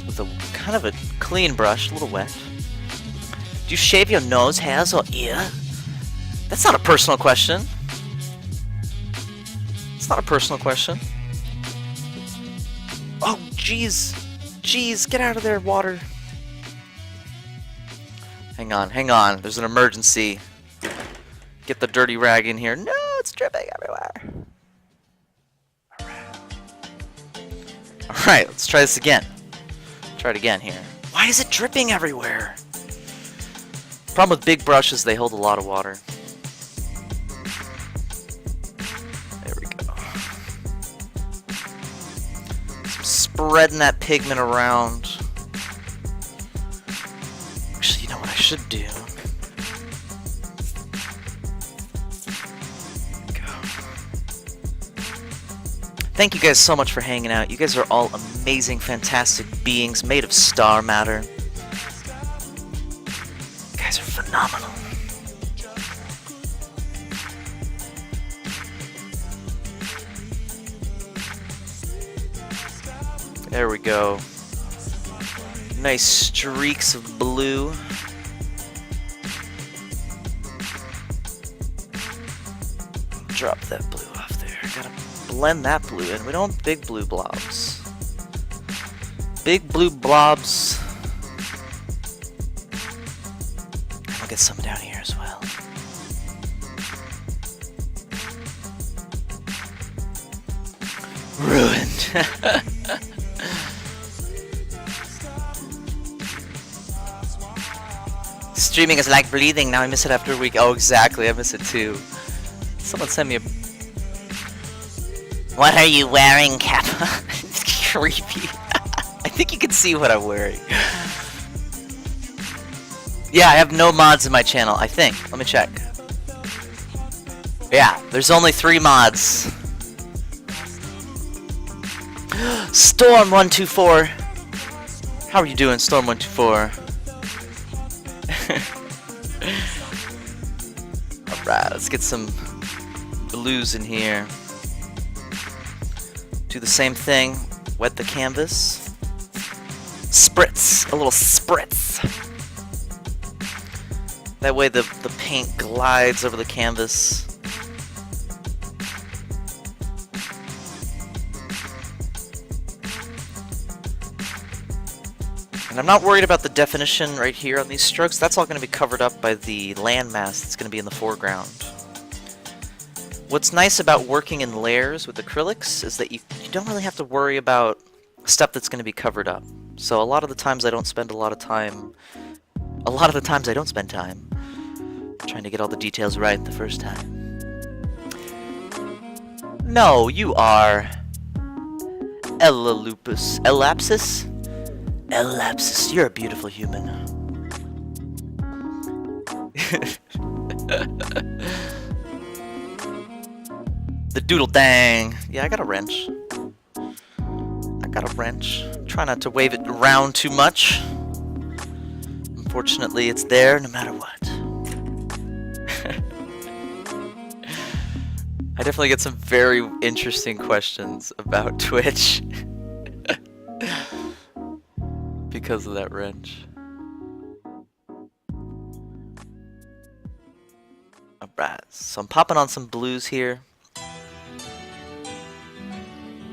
with a kind of a clean brush, a little wet. Do you shave your nose hairs or ear? That's not a personal question. It's not a personal question. Oh, jeez. Jeez, get out of there, water. Hang on, hang on. There's an emergency. Get the dirty rag in here. No, it's dripping everywhere. Alright, let's try this again. Try it again here. Why is it dripping everywhere? Problem with big brushes, they hold a lot of water. There we go. Spreading that pigment around. Actually, you know what I should do? Thank you guys so much for hanging out. You guys are all amazing, fantastic beings made of star matter. You guys are phenomenal. There we go. Nice streaks of blue. Drop that blue off there. Gotta blend that blue in. We don't want big blue blobs. Big blue blobs. I'll get some down here as well. Ruined. Streaming is like breathing. Now I miss it after a week. Oh, exactly. I miss it too. Someone sent me a... What are you wearing, Kappa? It's creepy. I think you can see what I'm wearing. Yeah, I have no mods in my channel, I think. Let me check. Yeah, there's only 3 mods. Storm124. How are you doing, Storm124? Alright, let's get some blues in here. Do the same thing. Wet the canvas. Spritz. A little spritz. That way the paint glides over the canvas. And I'm not worried about the definition right here on these strokes. That's all going to be covered up by the landmass that's going to be in the foreground. What's nice about working in layers with acrylics is that you don't really have to worry about stuff that's going to be covered up. So a lot of the times I don't spend a lot of time... A lot of the times I don't spend time trying to get all the details right the first time. No, you are... Elapsis? Elapsis, you're a beautiful human. The doodle dang. Yeah, I got a wrench. Try not to wave it around too much. Unfortunately, it's there no matter what. I definitely get some very interesting questions about Twitch. Because of that wrench. Alright, so I'm popping on some blues here.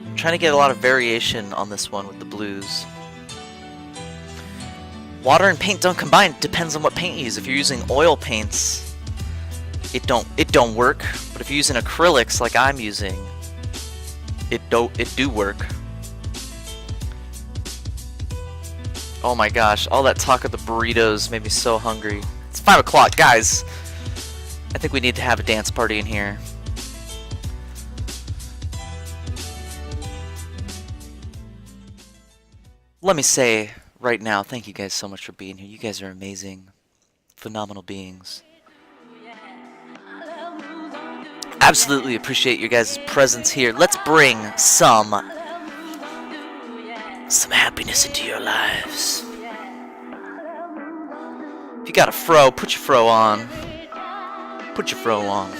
I'm trying to get a lot of variation on this one with the blues. Water and paint don't combine. It depends on what paint you use. If you're using oil paints, it don't work. But if you're using acrylics like I'm using, it do work. Oh my gosh, all that talk of the burritos made me so hungry. It's 5 o'clock, guys. I think we need to have a dance party in here. Let me say right now, thank you guys so much for being here. You guys are amazing, phenomenal beings. Absolutely appreciate your guys' presence here. Let's bring some happiness into your lives. If you got a fro, put your fro on. Put your fro on.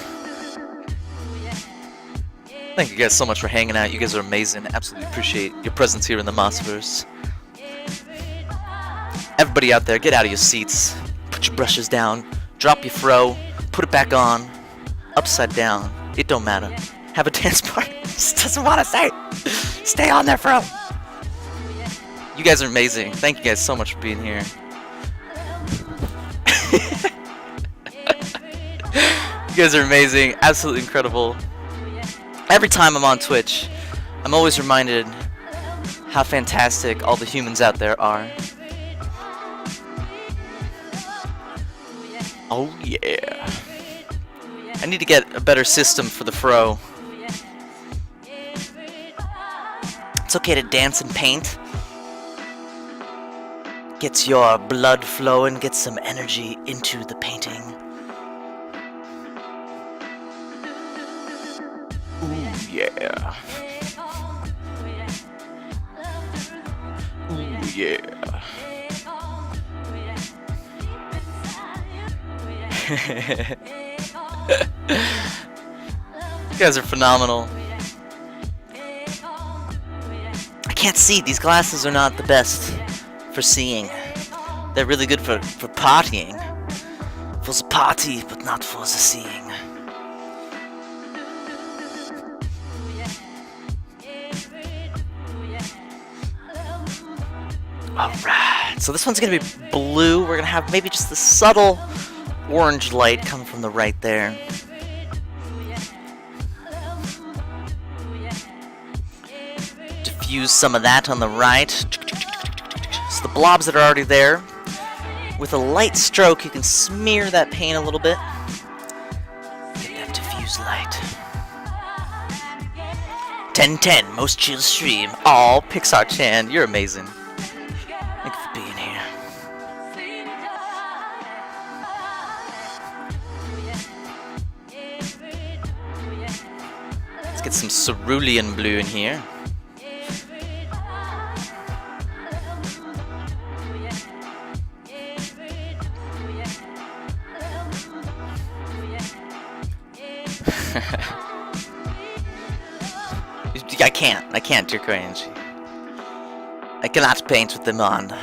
Thank you guys so much for hanging out. You guys are amazing. Absolutely appreciate your presence here in the Mossverse. Everybody out there, get out of your seats. Put your brushes down. Drop your fro. Put it back on. Upside down. It don't matter. Have a dance party. Just doesn't want to say. Stay on there, fro. You guys are amazing. Thank you guys so much for being here. You guys are amazing. Absolutely incredible. Every time I'm on Twitch, I'm always reminded how fantastic all the humans out there are. Oh yeah. I need to get a better system for the fro. It's okay to dance and paint. Gets your blood flowing, gets some energy into the painting. Ooh, yeah. Ooh, yeah. You guys are phenomenal. I can't see. These glasses are not the best for seeing. They're really good for partying. For the party, but not for the seeing. Alright, so this one's gonna be blue. We're gonna have maybe just the subtle orange light coming from the right there. Diffuse some of that on the right. So the blobs that are already there, with a light stroke you can smear that paint a little bit. Get that diffuse light. 1010 most chill stream. All Pixar Chan, you're amazing. Thank you for being here. Let's get some cerulean blue in here. I can't, dear Cringe. I cannot paint with them on. Do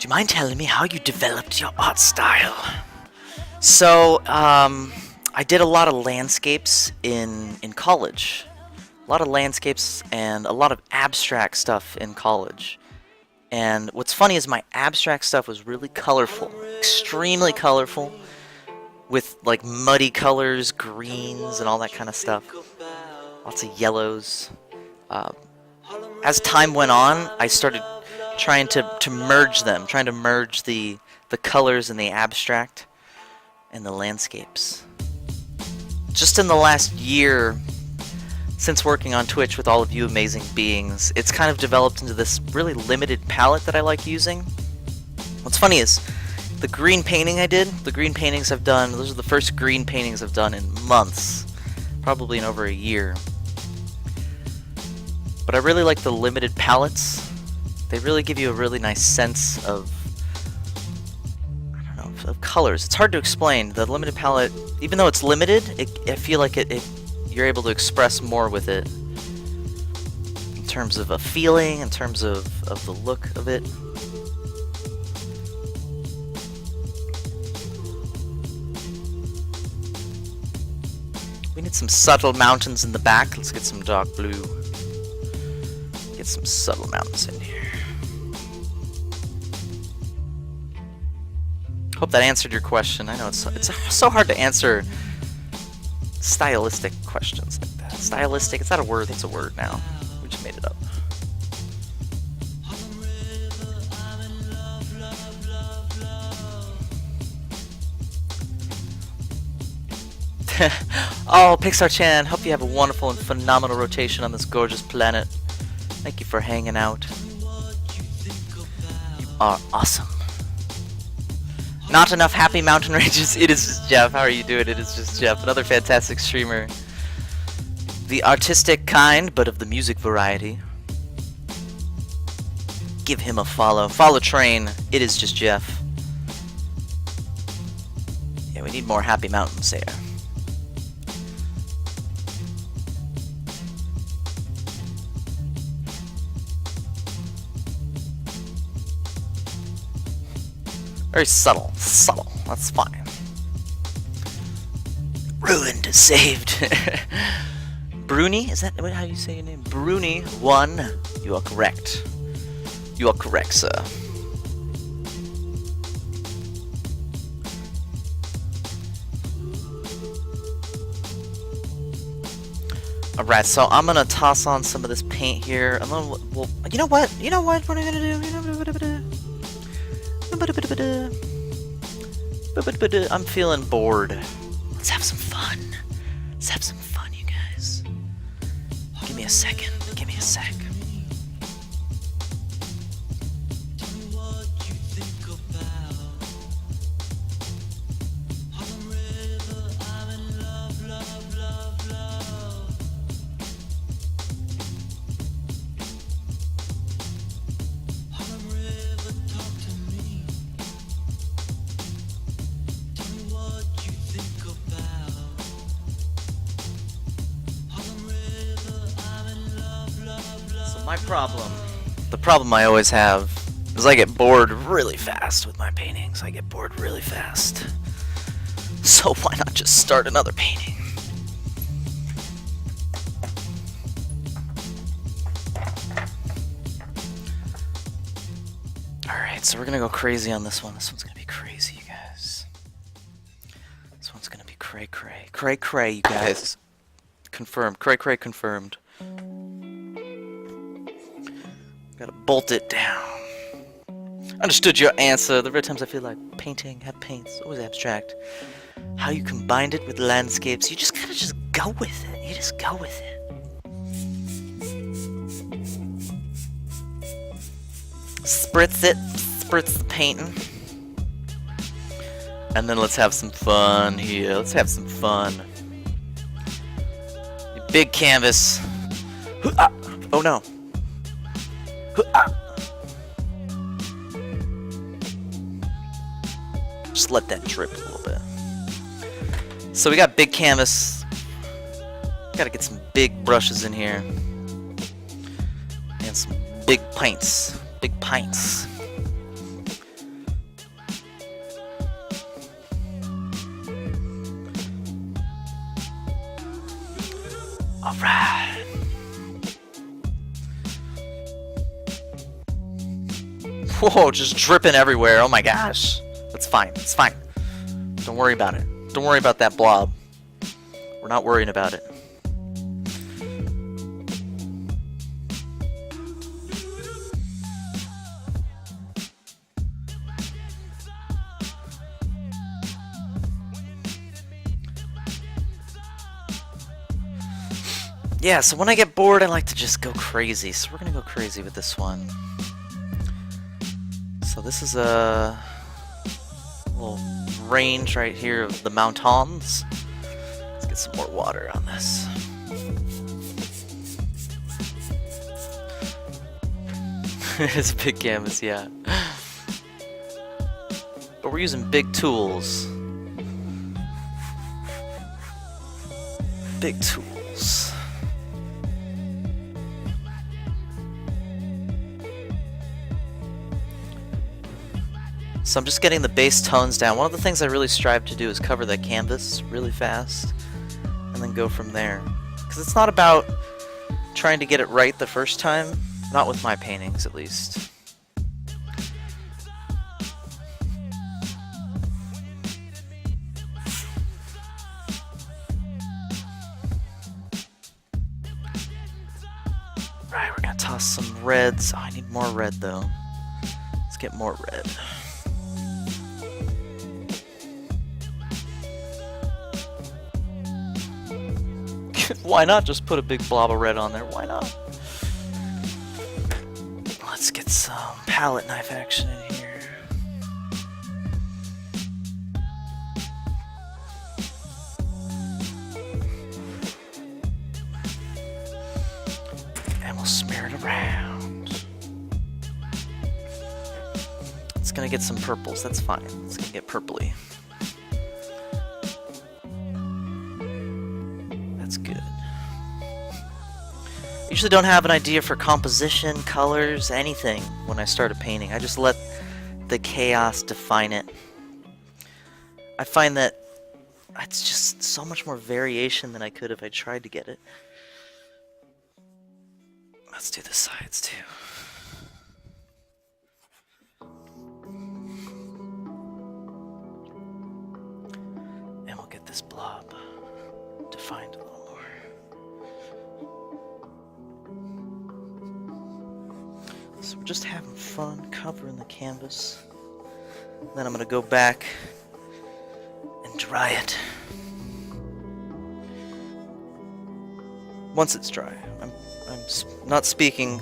you mind telling me how you developed your art style? So, I did a lot of landscapes in college. A lot of landscapes and a lot of abstract stuff in college. And what's funny is my abstract stuff was really colorful, extremely colorful, with like muddy colors, greens, and all that kind of stuff. Lots of yellows. As time went on, I started trying to merge them, trying to merge the colors and the abstract and the landscapes. Just in the last year, since working on Twitch with all of you amazing beings, it's kind of developed into this really limited palette that I like using. What's funny is, the green painting I did, the green paintings I've done, those are the first green paintings I've done in months. Probably in over a year. But I really like the limited palettes. They really give you a really nice sense of, I don't know, of colors. It's hard to explain. The limited palette, even though it's limited, I feel like you're able to express more with it in terms of a feeling, in terms of the look of it. We need some subtle mountains in the back. Let's get some dark blue. Get some subtle mountains in here. Hope that answered your question. I know it's so hard to answer stylistic questions like that. Stylistic, it's not a word, it's a word now. We just made it up. Oh, Pixar Chan, hope you have a wonderful and phenomenal rotation on this gorgeous planet. Thank you for hanging out. You are awesome. Not enough happy mountain ranges. It is just Jeff. How are you doing? It is just Jeff. Another fantastic streamer. The artistic kind, but of the music variety. Give him a follow. Follow Train. It is just Jeff. Yeah, we need more happy mountains there. Very subtle. Subtle. That's fine. Ruined, saved. Bruni? Is that how you say your name? Bruni 1. You are correct. You are correct, sir. Alright, so I'm gonna toss on some of this paint here. And then we'll, you know what? You know what? What are we gonna do? I'm feeling bored. Let's have some fun. Let's have some fun, you guys. Give me a second. Give me a sec. The problem I always have is I get bored really fast with my paintings. I get bored really fast. So why not just start another painting? Alright, so we're gonna go crazy on this one. This one's gonna be crazy, you guys. This one's gonna be cray cray. Cray cray, you guys. Confirmed. Cray cray confirmed. Gotta bolt it down. Understood your answer. The rare times I feel like painting, have paints, always abstract. How you combined it with landscapes, you just gotta just go with it. You just go with it. Spritz it, spritz the painting. And then let's have some fun here. Let's have some fun. Big canvas. Oh no. Just let that drip a little bit. So we got big canvas. Gotta get some big brushes in here. And some big pints. Big pints. Alright. Whoa, just dripping everywhere. Oh my gosh. That's fine. It's fine. Don't worry about it. Don't worry about that blob. We're not worrying about it. Yeah, so when I get bored, I like to just go crazy. So we're gonna go crazy with this one. So this is a little range right here of the mountains. Let's get some more water on this. It's a big canvas, yeah. But we're using big tools. Big tools. So I'm just getting the base tones down. One of the things I really strive to do is cover the canvas really fast and then go from there. Because it's not about trying to get it right the first time. Not with my paintings, at least. Right, we're gonna toss some reds. Oh, I need more red though. Let's get more red. Why not just put a big blob of red on there? Why not? Let's get some palette knife action in here. And we'll smear it around. It's gonna get some purples, that's fine. It's gonna get purpley. That's good. I usually don't have an idea for composition, colors, anything when I start a painting. I just let the chaos define it. I find that it's just so much more variation than I could if I tried to get it. Let's do the sides too. And we'll get this blob defined a little more. So we're just having fun covering the canvas. Then I'm gonna go back and dry it. Once it's dry, I'm not speaking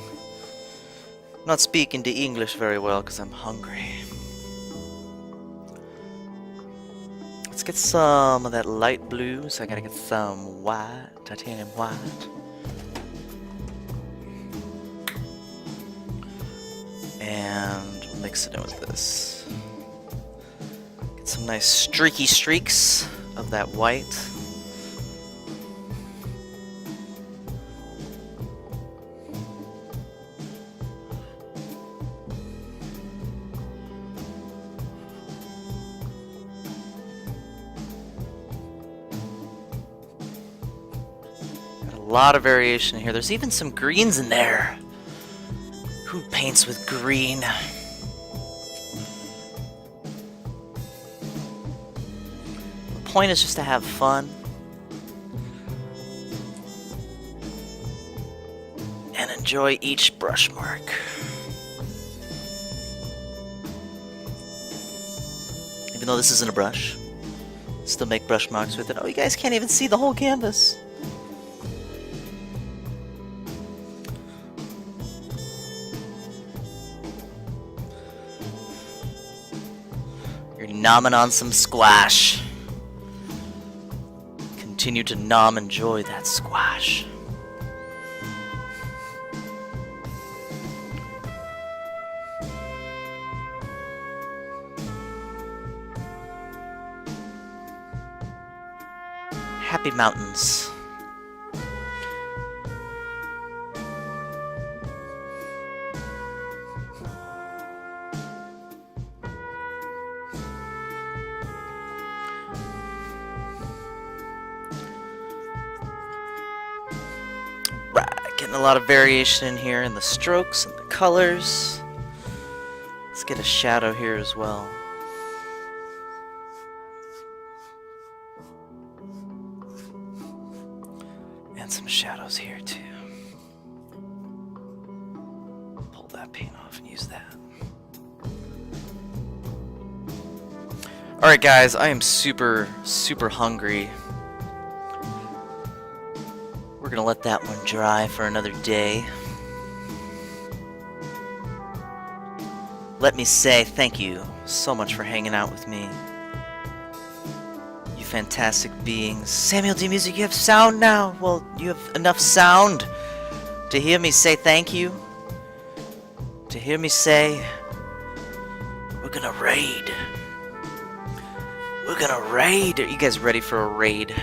to English very well because I'm hungry. Let's get some of that light blue. So I gotta get some white, titanium white. And we'll mix it in with this. Get some nice streaky streaks of that white. Got a lot of variation here. There's even some greens in there. Who paints with green? The point is just to have fun. And enjoy each brush mark. Even though this isn't a brush. Still make brush marks with it. Oh, you guys can't even see the whole canvas. You're nomming on some squash. Continue to enjoy that squash. Happy mountains. Right, getting a lot of variation in here in the strokes and the colors. Let's get a shadow here as well. And some shadows here too. Pull that paint off and use that. Alright guys, I am super hungry. We're gonna let that one dry for another day. Let me say thank you so much for hanging out with me. You fantastic beings. Samuel D. Music, you have sound now. Well, you have enough sound to hear me say thank you. To hear me say, we're gonna raid. We're gonna raid. Are you guys ready for a raid?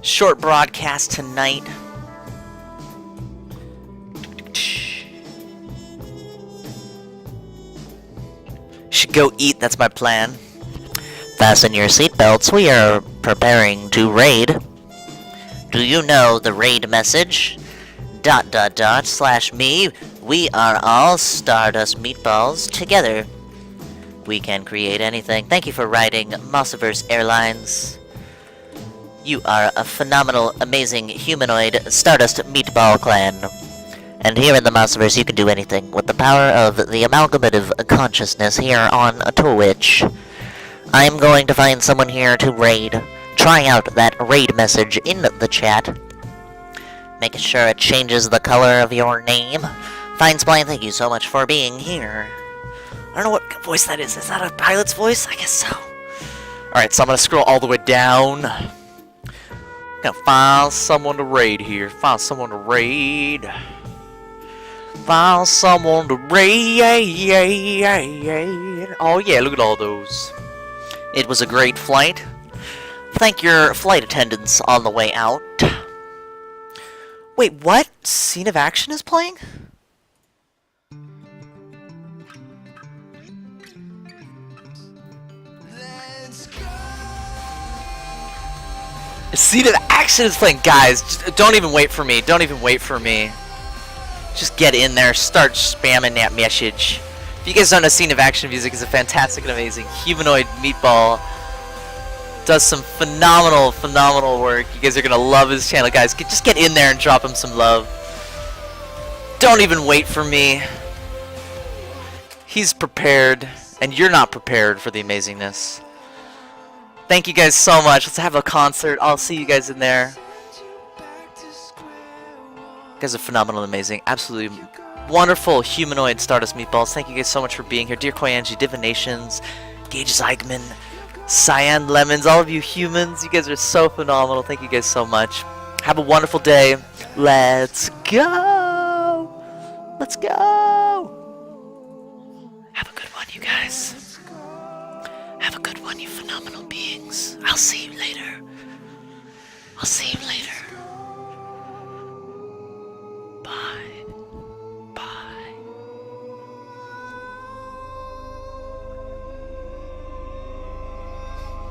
Short broadcast tonight. Should go eat, that's my plan. Fasten your seatbelts, we are preparing to raid. Do you know the raid message? ... /me. We are all Stardust Meatballs together. We can create anything. Thank you for riding Mossiverse Airlines. You are a phenomenal, amazing, humanoid Stardust Meatball clan. And here in the Mossiverse you can do anything with the power of the amalgamative consciousness here on Twitch. I'm going to find someone here to raid. Try out that raid message in the chat. Make sure it changes the color of your name. Fine thank you so much for being here. I don't know what voice that is. Is that a pilot's voice? I guess so. Alright, so I'm gonna scroll all the way down. Gonna find someone to raid here. Find someone to raid. Find someone to raid. Oh yeah, look at all those. It was a great flight. Thank your flight attendants on the way out. Wait, what? Scene of action is playing? Let's go. Scene of action is playing. Guys, just don't even wait for me. Don't even wait for me. Just get in there. Start spamming that message. If you guys don't know, Scene of Action music is a fantastic and amazing humanoid meatball. Does some phenomenal work. You guys are gonna love his channel, guys. Just get in there and drop him some love. Don't even wait for me. He's prepared, and you're not prepared for the amazingness. Thank you guys so much. Let's have a concert. I'll see you guys in there. You guys are phenomenal and amazing. Absolutely wonderful humanoid Stardust Meatballs. Thank you guys so much for being here. Dear Koyanji, Divinations, Gage Zeigman, Cyan Lemons, all of you humans, you guys are so phenomenal. Thank you guys so much. Have a wonderful day. Let's go. Let's go. Have a good one, you guys. Have a good one, you phenomenal beings. I'll see you later. I'll see you later.